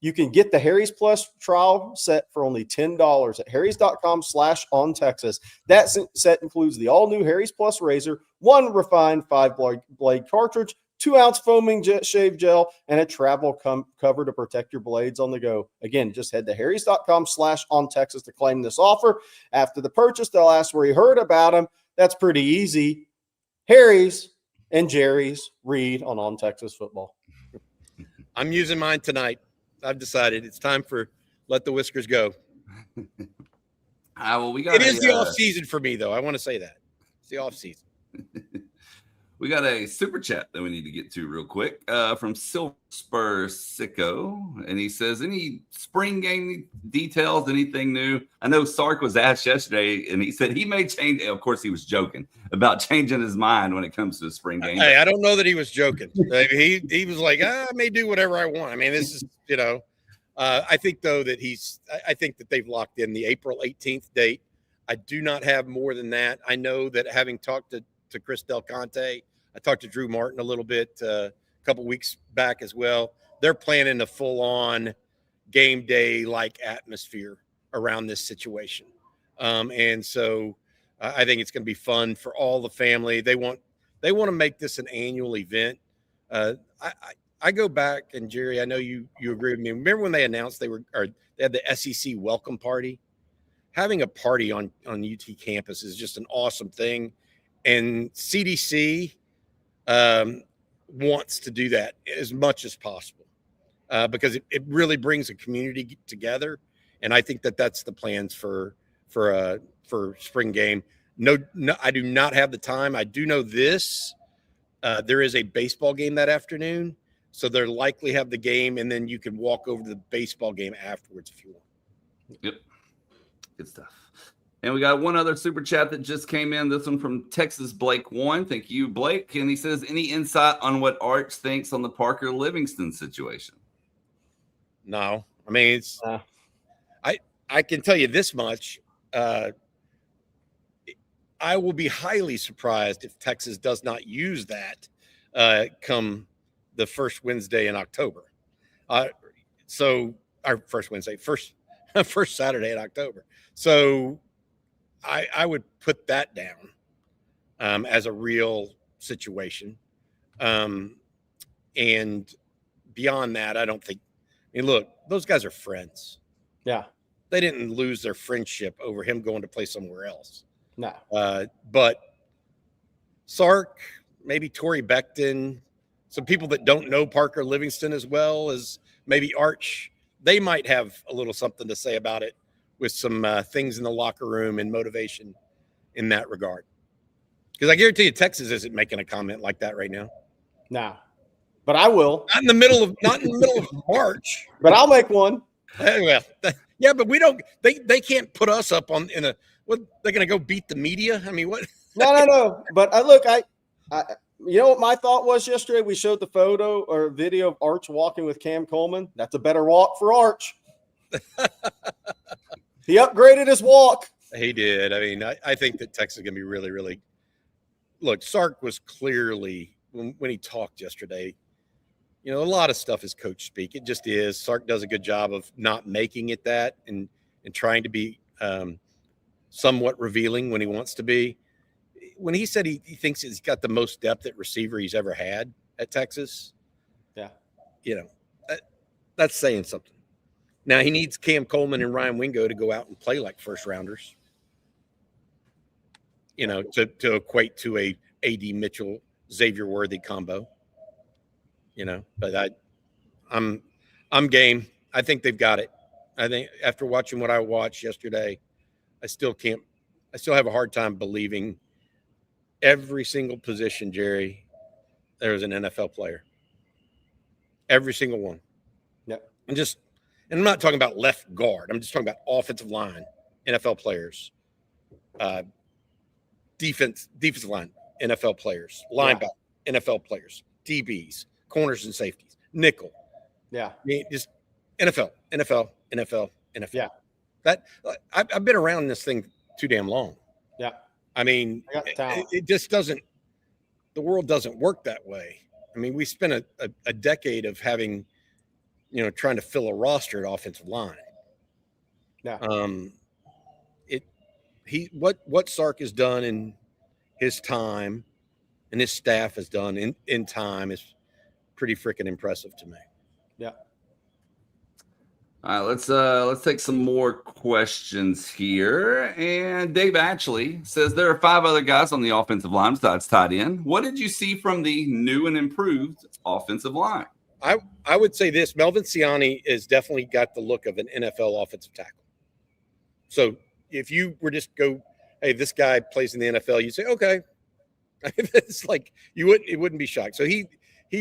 you can get the Harry's Plus trial set for only $10 at harrys.com/ontexas. That set includes the all-new Harry's Plus razor, 1 refined 5-blade cartridge, 2-ounce foaming shave gel, and a travel cover to protect your blades on the go. Again, just head to harrys.com/ontexas to claim this offer. After the purchase, they'll ask where you heard about them. That's pretty easy. Harry's and Jerry's read on Texas football.
I'm using mine tonight. I've decided it's time for let the whiskers go.
Well, it
is the off season for me, though. I want to say that it's the off season.
We got a super chat that we need to get to real quick from Silver Spur Sicko, and he says, "Any spring game details? Anything new?" I know Sark was asked yesterday, and he said he may change. Of course, he was joking about changing his mind when it comes to the spring game.
Hey, I don't know that he was joking. He was like, I may do whatever I want. I mean, this is I think though that I think that they've locked in the April 18th date. I do not have more than that. I know that having talked to Chris Del Conte, I talked to Drew Martin a little bit a couple weeks back as well. They're planning a full-on game day-like atmosphere around this situation. And so I think it's going to be fun for all the family. They want to make this an annual event. I go back, and Jerry, I know you agree with me. Remember when they announced they had the SEC welcome party? Having a party on UT campus is just an awesome thing. And CDC wants to do that as much as possible because it really brings a community together. And I think that's the plans for spring game. No, I do not have the time. I do know this. There is a baseball game that afternoon, so they'll likely have the game, and then you can walk over to the baseball game afterwards if you want.
Yep. Good stuff. And we got one other super chat that just came in. This one from Texas Blake 1. Thank you, Blake. And he says, any insight on what Arch thinks on the Parker Livingston situation?
No. I mean, it's I can tell you this much. I will be highly surprised if Texas does not use that come the first Wednesday in October. So our first Wednesday, first Saturday in October. So I would put that down as a real situation. And beyond that, I don't think. I mean, look, those guys are friends.
Yeah.
They didn't lose their friendship over him going to play somewhere else.
No.
But Sark, maybe Torrey Becton, some people that don't know Parker Livingston as well as maybe Arch, they might have a little something to say about it with some things in the locker room and motivation in that regard. Because I guarantee you Texas isn't making a comment like that right now.
No. But I will.
Not in the middle of March.
But I'll make one.
Well, yeah, but we don't. They can't put us up on in a. What they're going to go beat the media? I mean, what?
No. But I you know what my thought was yesterday? We showed the photo or video of Arch walking with Cam Coleman. That's a better walk for Arch. He upgraded his walk.
He did. I mean, I think that Texas is going to be really, really. Look, Sark was clearly when he talked yesterday. You know, a lot of stuff is coach speak. It just is. Sark does a good job of not making it that and trying to be somewhat revealing when he wants to be. When he said he thinks he's got the most depth at receiver he's ever had at Texas. Yeah. You know, that's saying something. Now he needs Cam Coleman and Ryan Wingo to go out and play like first rounders. you know, to equate to a AD Mitchell Xavier Worthy combo, you know, but I'm game. I think they've got it. I think after watching what I watched yesterday, I still have a hard time believing every single position, Jerry, there's an NFL player. Every single one.
Yeah.
And I'm not talking about left guard. I'm just talking about offensive line, NFL players, defensive line, NFL players, linebacker, NFL players, DBs, corners and safeties, nickel.
Yeah.
I mean, just NFL.
Yeah.
That I've been around this thing too damn long.
Yeah.
I mean,
I got the talent.
it just doesn't. The world doesn't work that way. I mean, we spent a decade of having, you know, trying to fill a roster at offensive line.
Yeah.
What Sark has done in his time, and his staff has done in time is pretty freaking impressive to me.
Yeah.
All right, let's take some more questions here. And Dave Ashley says there are 5 other guys on the offensive line besides tight end. What did you see from the new and improved offensive line?
I would say this: Melvin Siani has definitely got the look of an NFL offensive tackle. So if you were just go, hey, this guy plays in the NFL, you'd say, okay. It's like it wouldn't be shocked. So he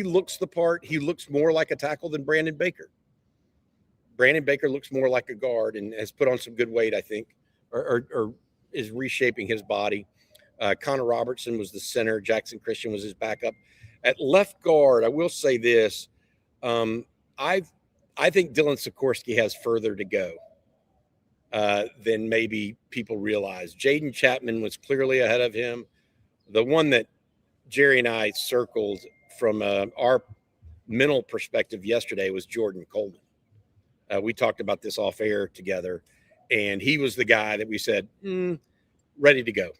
looks the part. He looks more like a tackle than Brandon Baker. Brandon Baker looks more like a guard and has put on some good weight, I think, or is reshaping his body. Connor Robertson was the center. Jackson Christian was his backup. At left guard, I will say this. I think Dylan Sikorsky has further to go than maybe people realize. Jaden Chapman was clearly ahead of him. The one that Jerry and I circled from our mental perspective yesterday was Jordan Coleman. We talked about this off air together, and he was the guy that we said, ready to go.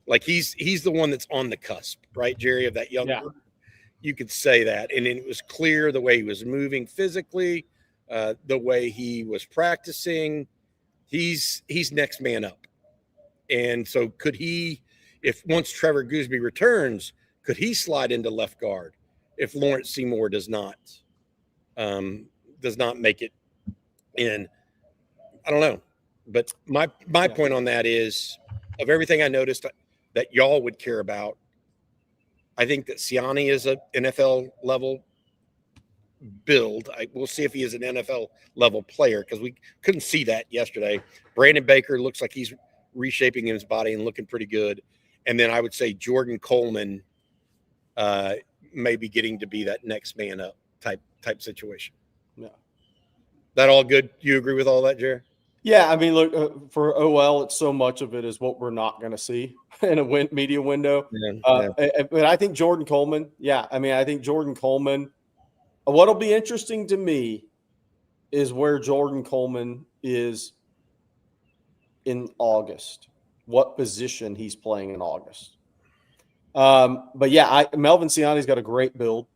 Like he's the one that's on the cusp, right, Jerry, of that young group. You could say that. And it was clear the way he was moving physically, the way he was practicing. He's next man up. And so could he, if once Trevor Gooseby returns, could he slide into left guard if Lawrence Seymour does not make it in? I don't know. But my point on that is, of everything I noticed that y'all would care about, I think that Siani is an NFL level build. We'll see if he is an NFL level player, because we couldn't see that yesterday. Brandon Baker looks like he's reshaping his body and looking pretty good. And then I would say Jordan Coleman may be getting to be that next man up type situation.
Yeah.
That all good? You agree with all that, Jerry?
Yeah, I mean, look, for OL, it's so much of it is what we're not going to see in a media window. But I think Jordan Coleman, what'll be interesting to me is where Jordan Coleman is in August, what position he's playing in August. But yeah, Melvin Siani's got a great build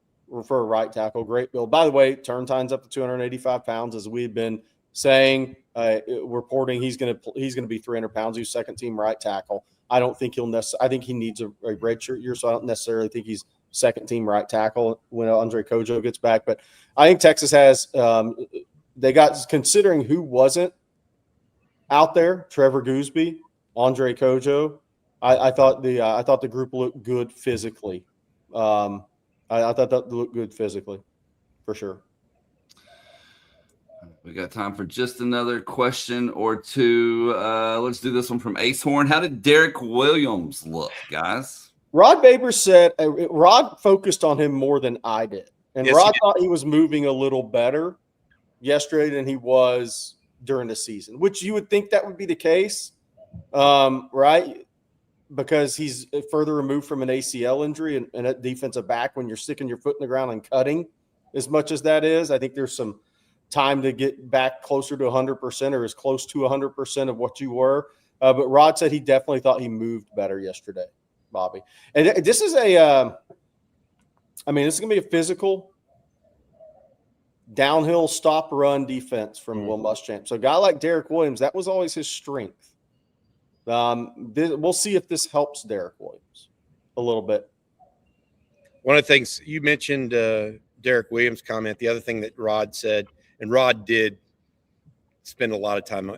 for a right tackle, great build. By the way, turn time's up to 285 pounds, as we've been saying, reporting he's going to be 300 pounds. He's second team right tackle. I don't think I think he needs a redshirt year, so I don't necessarily think he's second team right tackle when Andre Kojo gets back. But I think Texas has they got, considering who wasn't out there, Trevor Gooseby, Andre Kojo. I thought the group looked good physically. I thought that looked good physically, for sure.
We got time for just another question or two. Let's do this one from Ace Horn. How did Derek Williams look, guys?
Rod Babers said Rod focused on him more than I did. And yes, Rod thought he was moving a little better yesterday than he was during the season, which you would think that would be the case, right? Because he's further removed from an ACL injury and at defensive back, when you're sticking your foot in the ground and cutting as much as that is, I think there's some time to get back closer to 100% or as close to 100% of what you were. But Rod said he definitely thought he moved better yesterday, Bobby. And this is this is going to be a physical downhill stop run defense from Will Muschamp. So a guy like Derek Williams, that was always his strength. We'll see if this helps Derek Williams a little bit.
One of the things you mentioned, Derek Williams' comment, the other thing that Rod said, and Rod did spend a lot of time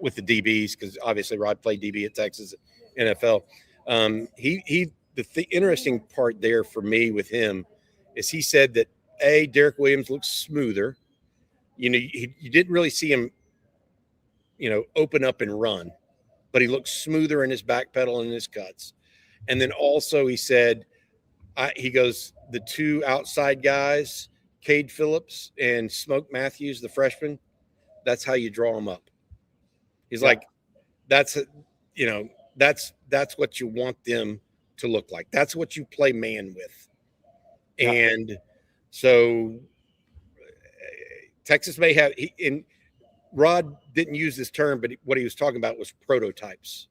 with the DBs, because obviously Rod played DB at Texas NFL. The interesting part there for me with him is he said that Derek Williams looks smoother. You didn't really see him, open up and run, but he looks smoother in his back pedal and in his cuts. And then also he said, he goes, the two outside guys, Cade Phillips and Smoke Matthews, the freshman, that's how you draw them up. He's like, that's what you want them to look like. That's what you play man with. Yeah. And so Texas may have, and Rod didn't use this term, but what he was talking about was prototypes.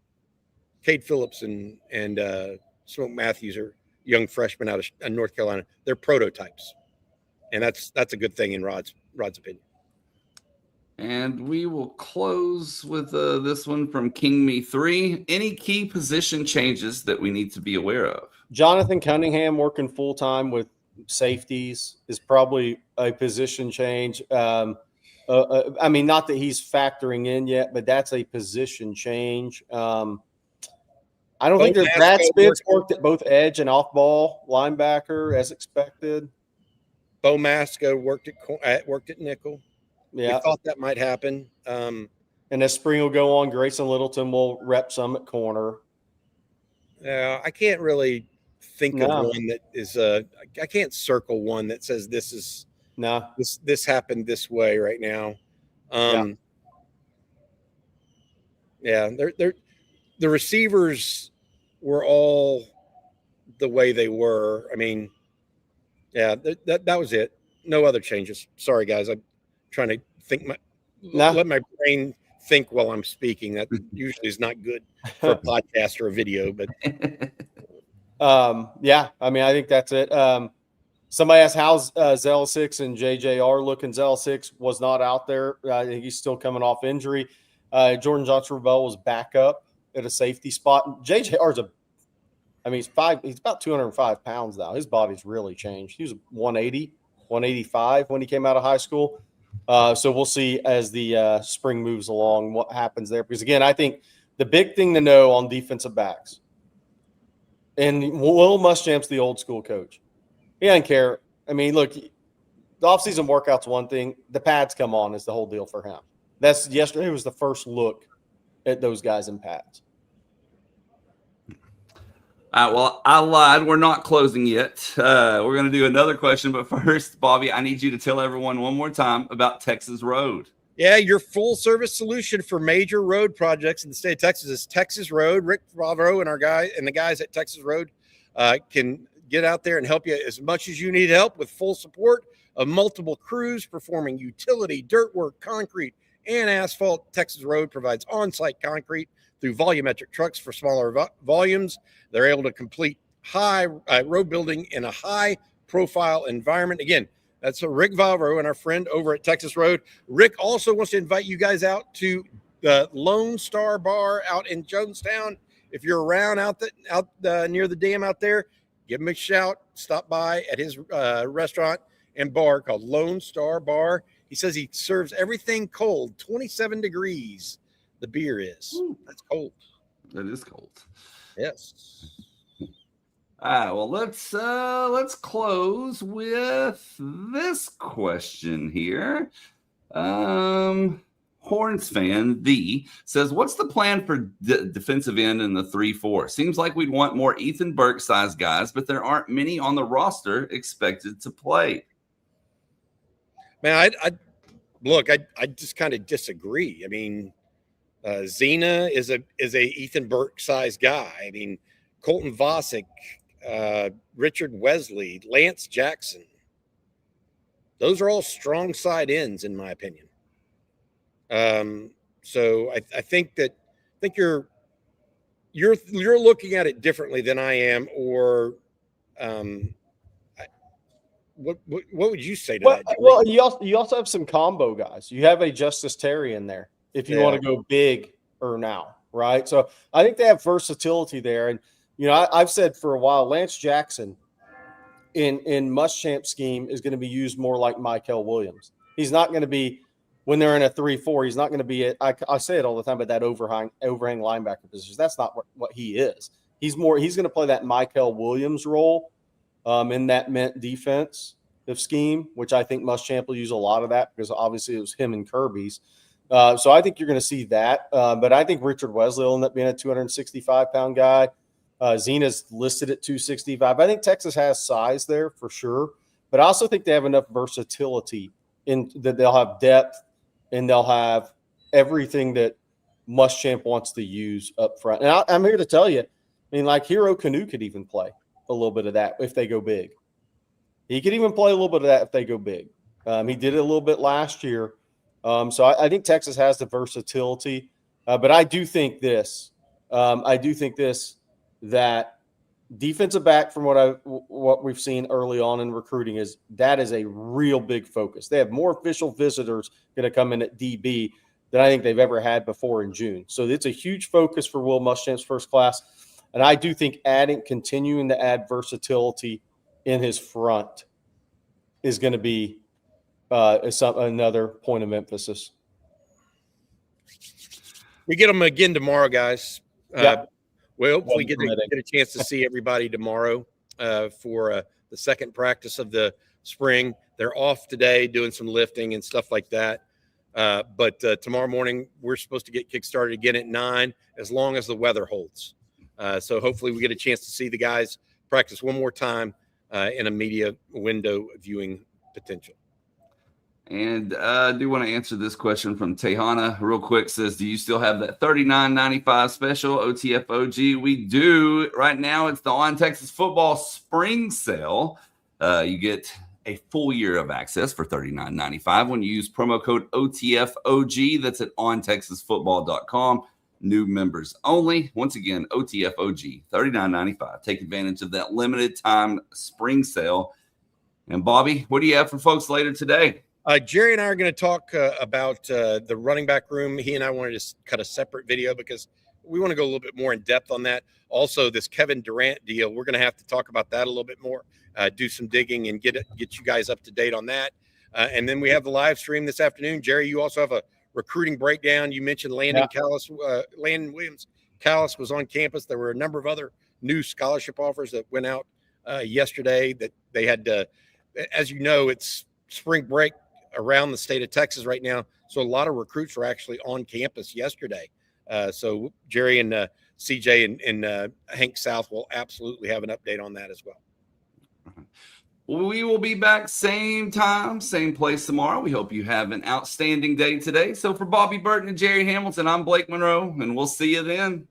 Cade Phillips and Smoke Matthews are young freshmen out of North Carolina. They're prototypes. And that's a good thing in Rod's opinion.
And we will close with this one from King Me 3. Any key position changes that we need to be aware of?
Jonathan Cunningham working full-time with safeties is probably a position change. I mean, not that he's factoring in yet, but that's a position change. I don't think that Brad Spitz worked at both edge and off-ball linebacker as expected.
Bo Masco worked at nickel.
Yeah,
we thought that might happen.
And as spring will go on, Grayson Littleton will rep some at corner.
Yeah, I can't really think of one that is I can't circle one that says this is this happened this way right now. The receivers were all the way they were. I mean, that was it. No other changes. Sorry, guys. I'm trying to think let my brain think while I'm speaking. That usually is not good for a podcast or a video, but
I mean, I think that's it. Somebody asked how's Zell6 and JJR looking. Zell6 was not out there. I think he's still coming off injury. Jordan Johnson-Rebel was back up at a safety spot. JJR's he's about 205 pounds now. His body's really changed. He was 180, 185 when he came out of high school. So we'll see as the spring moves along what happens there. Because, again, I think the big thing to know on defensive backs, and Will Muschamp's the old school coach. He doesn't care. I mean, look, the offseason workout's one thing. The pads come on is the whole deal for him. Yesterday was the first look at those guys in pads.
Well, I lied. We're not closing yet. We're going to do another question. But first, Bobby, I need you to tell everyone one more time about Texas Road.
Yeah, your full-service solution for major road projects in the state of Texas is Texas Road. Rick Favreau and the guys at Texas Road can get out there and help you as much as you need help with full support of multiple crews performing utility, dirt work, concrete, and asphalt. Texas Road provides on-site concrete through volumetric trucks for smaller volumes. They're able to complete high road building in a high-profile environment. Again, that's Rick Favreau and our friend over at Texas Road. Rick also wants to invite you guys out to the Lone Star Bar out in Jonestown. If you're around out near the dam out there, give him a shout. Stop by at his restaurant and bar called Lone Star Bar. He says he serves everything cold, 27 degrees. The beer is. Ooh, that's cold.
That is cold.
Yes.
All right. Well, let's close with this question here. Horns fan says, "What's the plan for defensive end in the 3-4? Seems like we'd want more Ethan Burke sized guys, but there aren't many on the roster expected to play."
Man, I just kind of disagree. I mean, Zena is a Ethan Burke sized guy. I mean, Colton Vosick, Richard Wesley, Lance Jackson. Those are all strong side ends, in my opinion. So I think you're looking at it differently than I am, or what would you say to that?
Well, you also have some combo guys. You have a Justice Terry in there if you want to go big or now. right? So I think they have versatility there. And, I've said for a while, Lance Jackson in Muschamp scheme is going to be used more like Michael Williams. He's not going to be, when they're in a 3-4, he's not going to be, I say it all the time, but that overhang linebacker position. That's not what he is. He's going to play that Michael Williams role in that Mint defensive scheme, which I think Muschamp will use a lot of that because obviously it was him and Kirby's. So I think you're going to see that. But I think Richard Wesley will end up being a 265-pound guy. Zena's listed at 265. I think Texas has size there for sure. But I also think they have enough versatility in that they'll have depth and they'll have everything that Muschamp wants to use up front. And I'm here to tell you, like Hero Canoe could even play a little bit of that if they go big. He could even play a little bit of that if they go big. He did it a little bit last year. So I think Texas has the versatility. But I do think this. That defensive back, from what we've seen early on in recruiting, is a real big focus. They have more official visitors going to come in at DB than I think they've ever had before in June. So it's a huge focus for Will Muschamp's first class. And I do think continuing to add versatility in his front is going to be another point of emphasis.
We get them again tomorrow, guys. Well, hopefully get a chance to see everybody tomorrow for the second practice of the spring. They're off today doing some lifting and stuff like that. But tomorrow morning, we're supposed to get kickstarted again at 9 as long as the weather holds. So hopefully we get a chance to see the guys practice one more time in a media window viewing potential.
And I do want to answer this question from Tejana real quick. Says, do you still have that $39.95 special OTFOG? We do. Right now, it's the On Texas Football Spring Sale. You get a full year of access for $39.95 when you use promo code OTFOG. That's at ontexasfootball.com. New members only. Once again, OTFOG, $39.95. Take advantage of that limited time spring sale. And Bobby, what do you have for folks later today?
Jerry and I are going to talk about the running back room. He and I wanted to cut a separate video because we want to go a little bit more in depth on that. Also, this Kevin Durant deal, we're going to have to talk about that a little bit more, do some digging and get you guys up to date on that. And then we have the live stream this afternoon. Jerry, you also have a recruiting breakdown. You mentioned Landon Williams. Callis was on campus. There were a number of other new scholarship offers that went out yesterday that they had as you know, it's spring break around the state of Texas right now. So a lot of recruits were actually on campus yesterday. So Jerry and CJ and Hank South will absolutely have an update on that as well.
We will be back same time, same place tomorrow. We hope you have an outstanding day today. So for Bobby Burton and Jerry Hamilton, I'm Blake Monroe, and we'll see you then.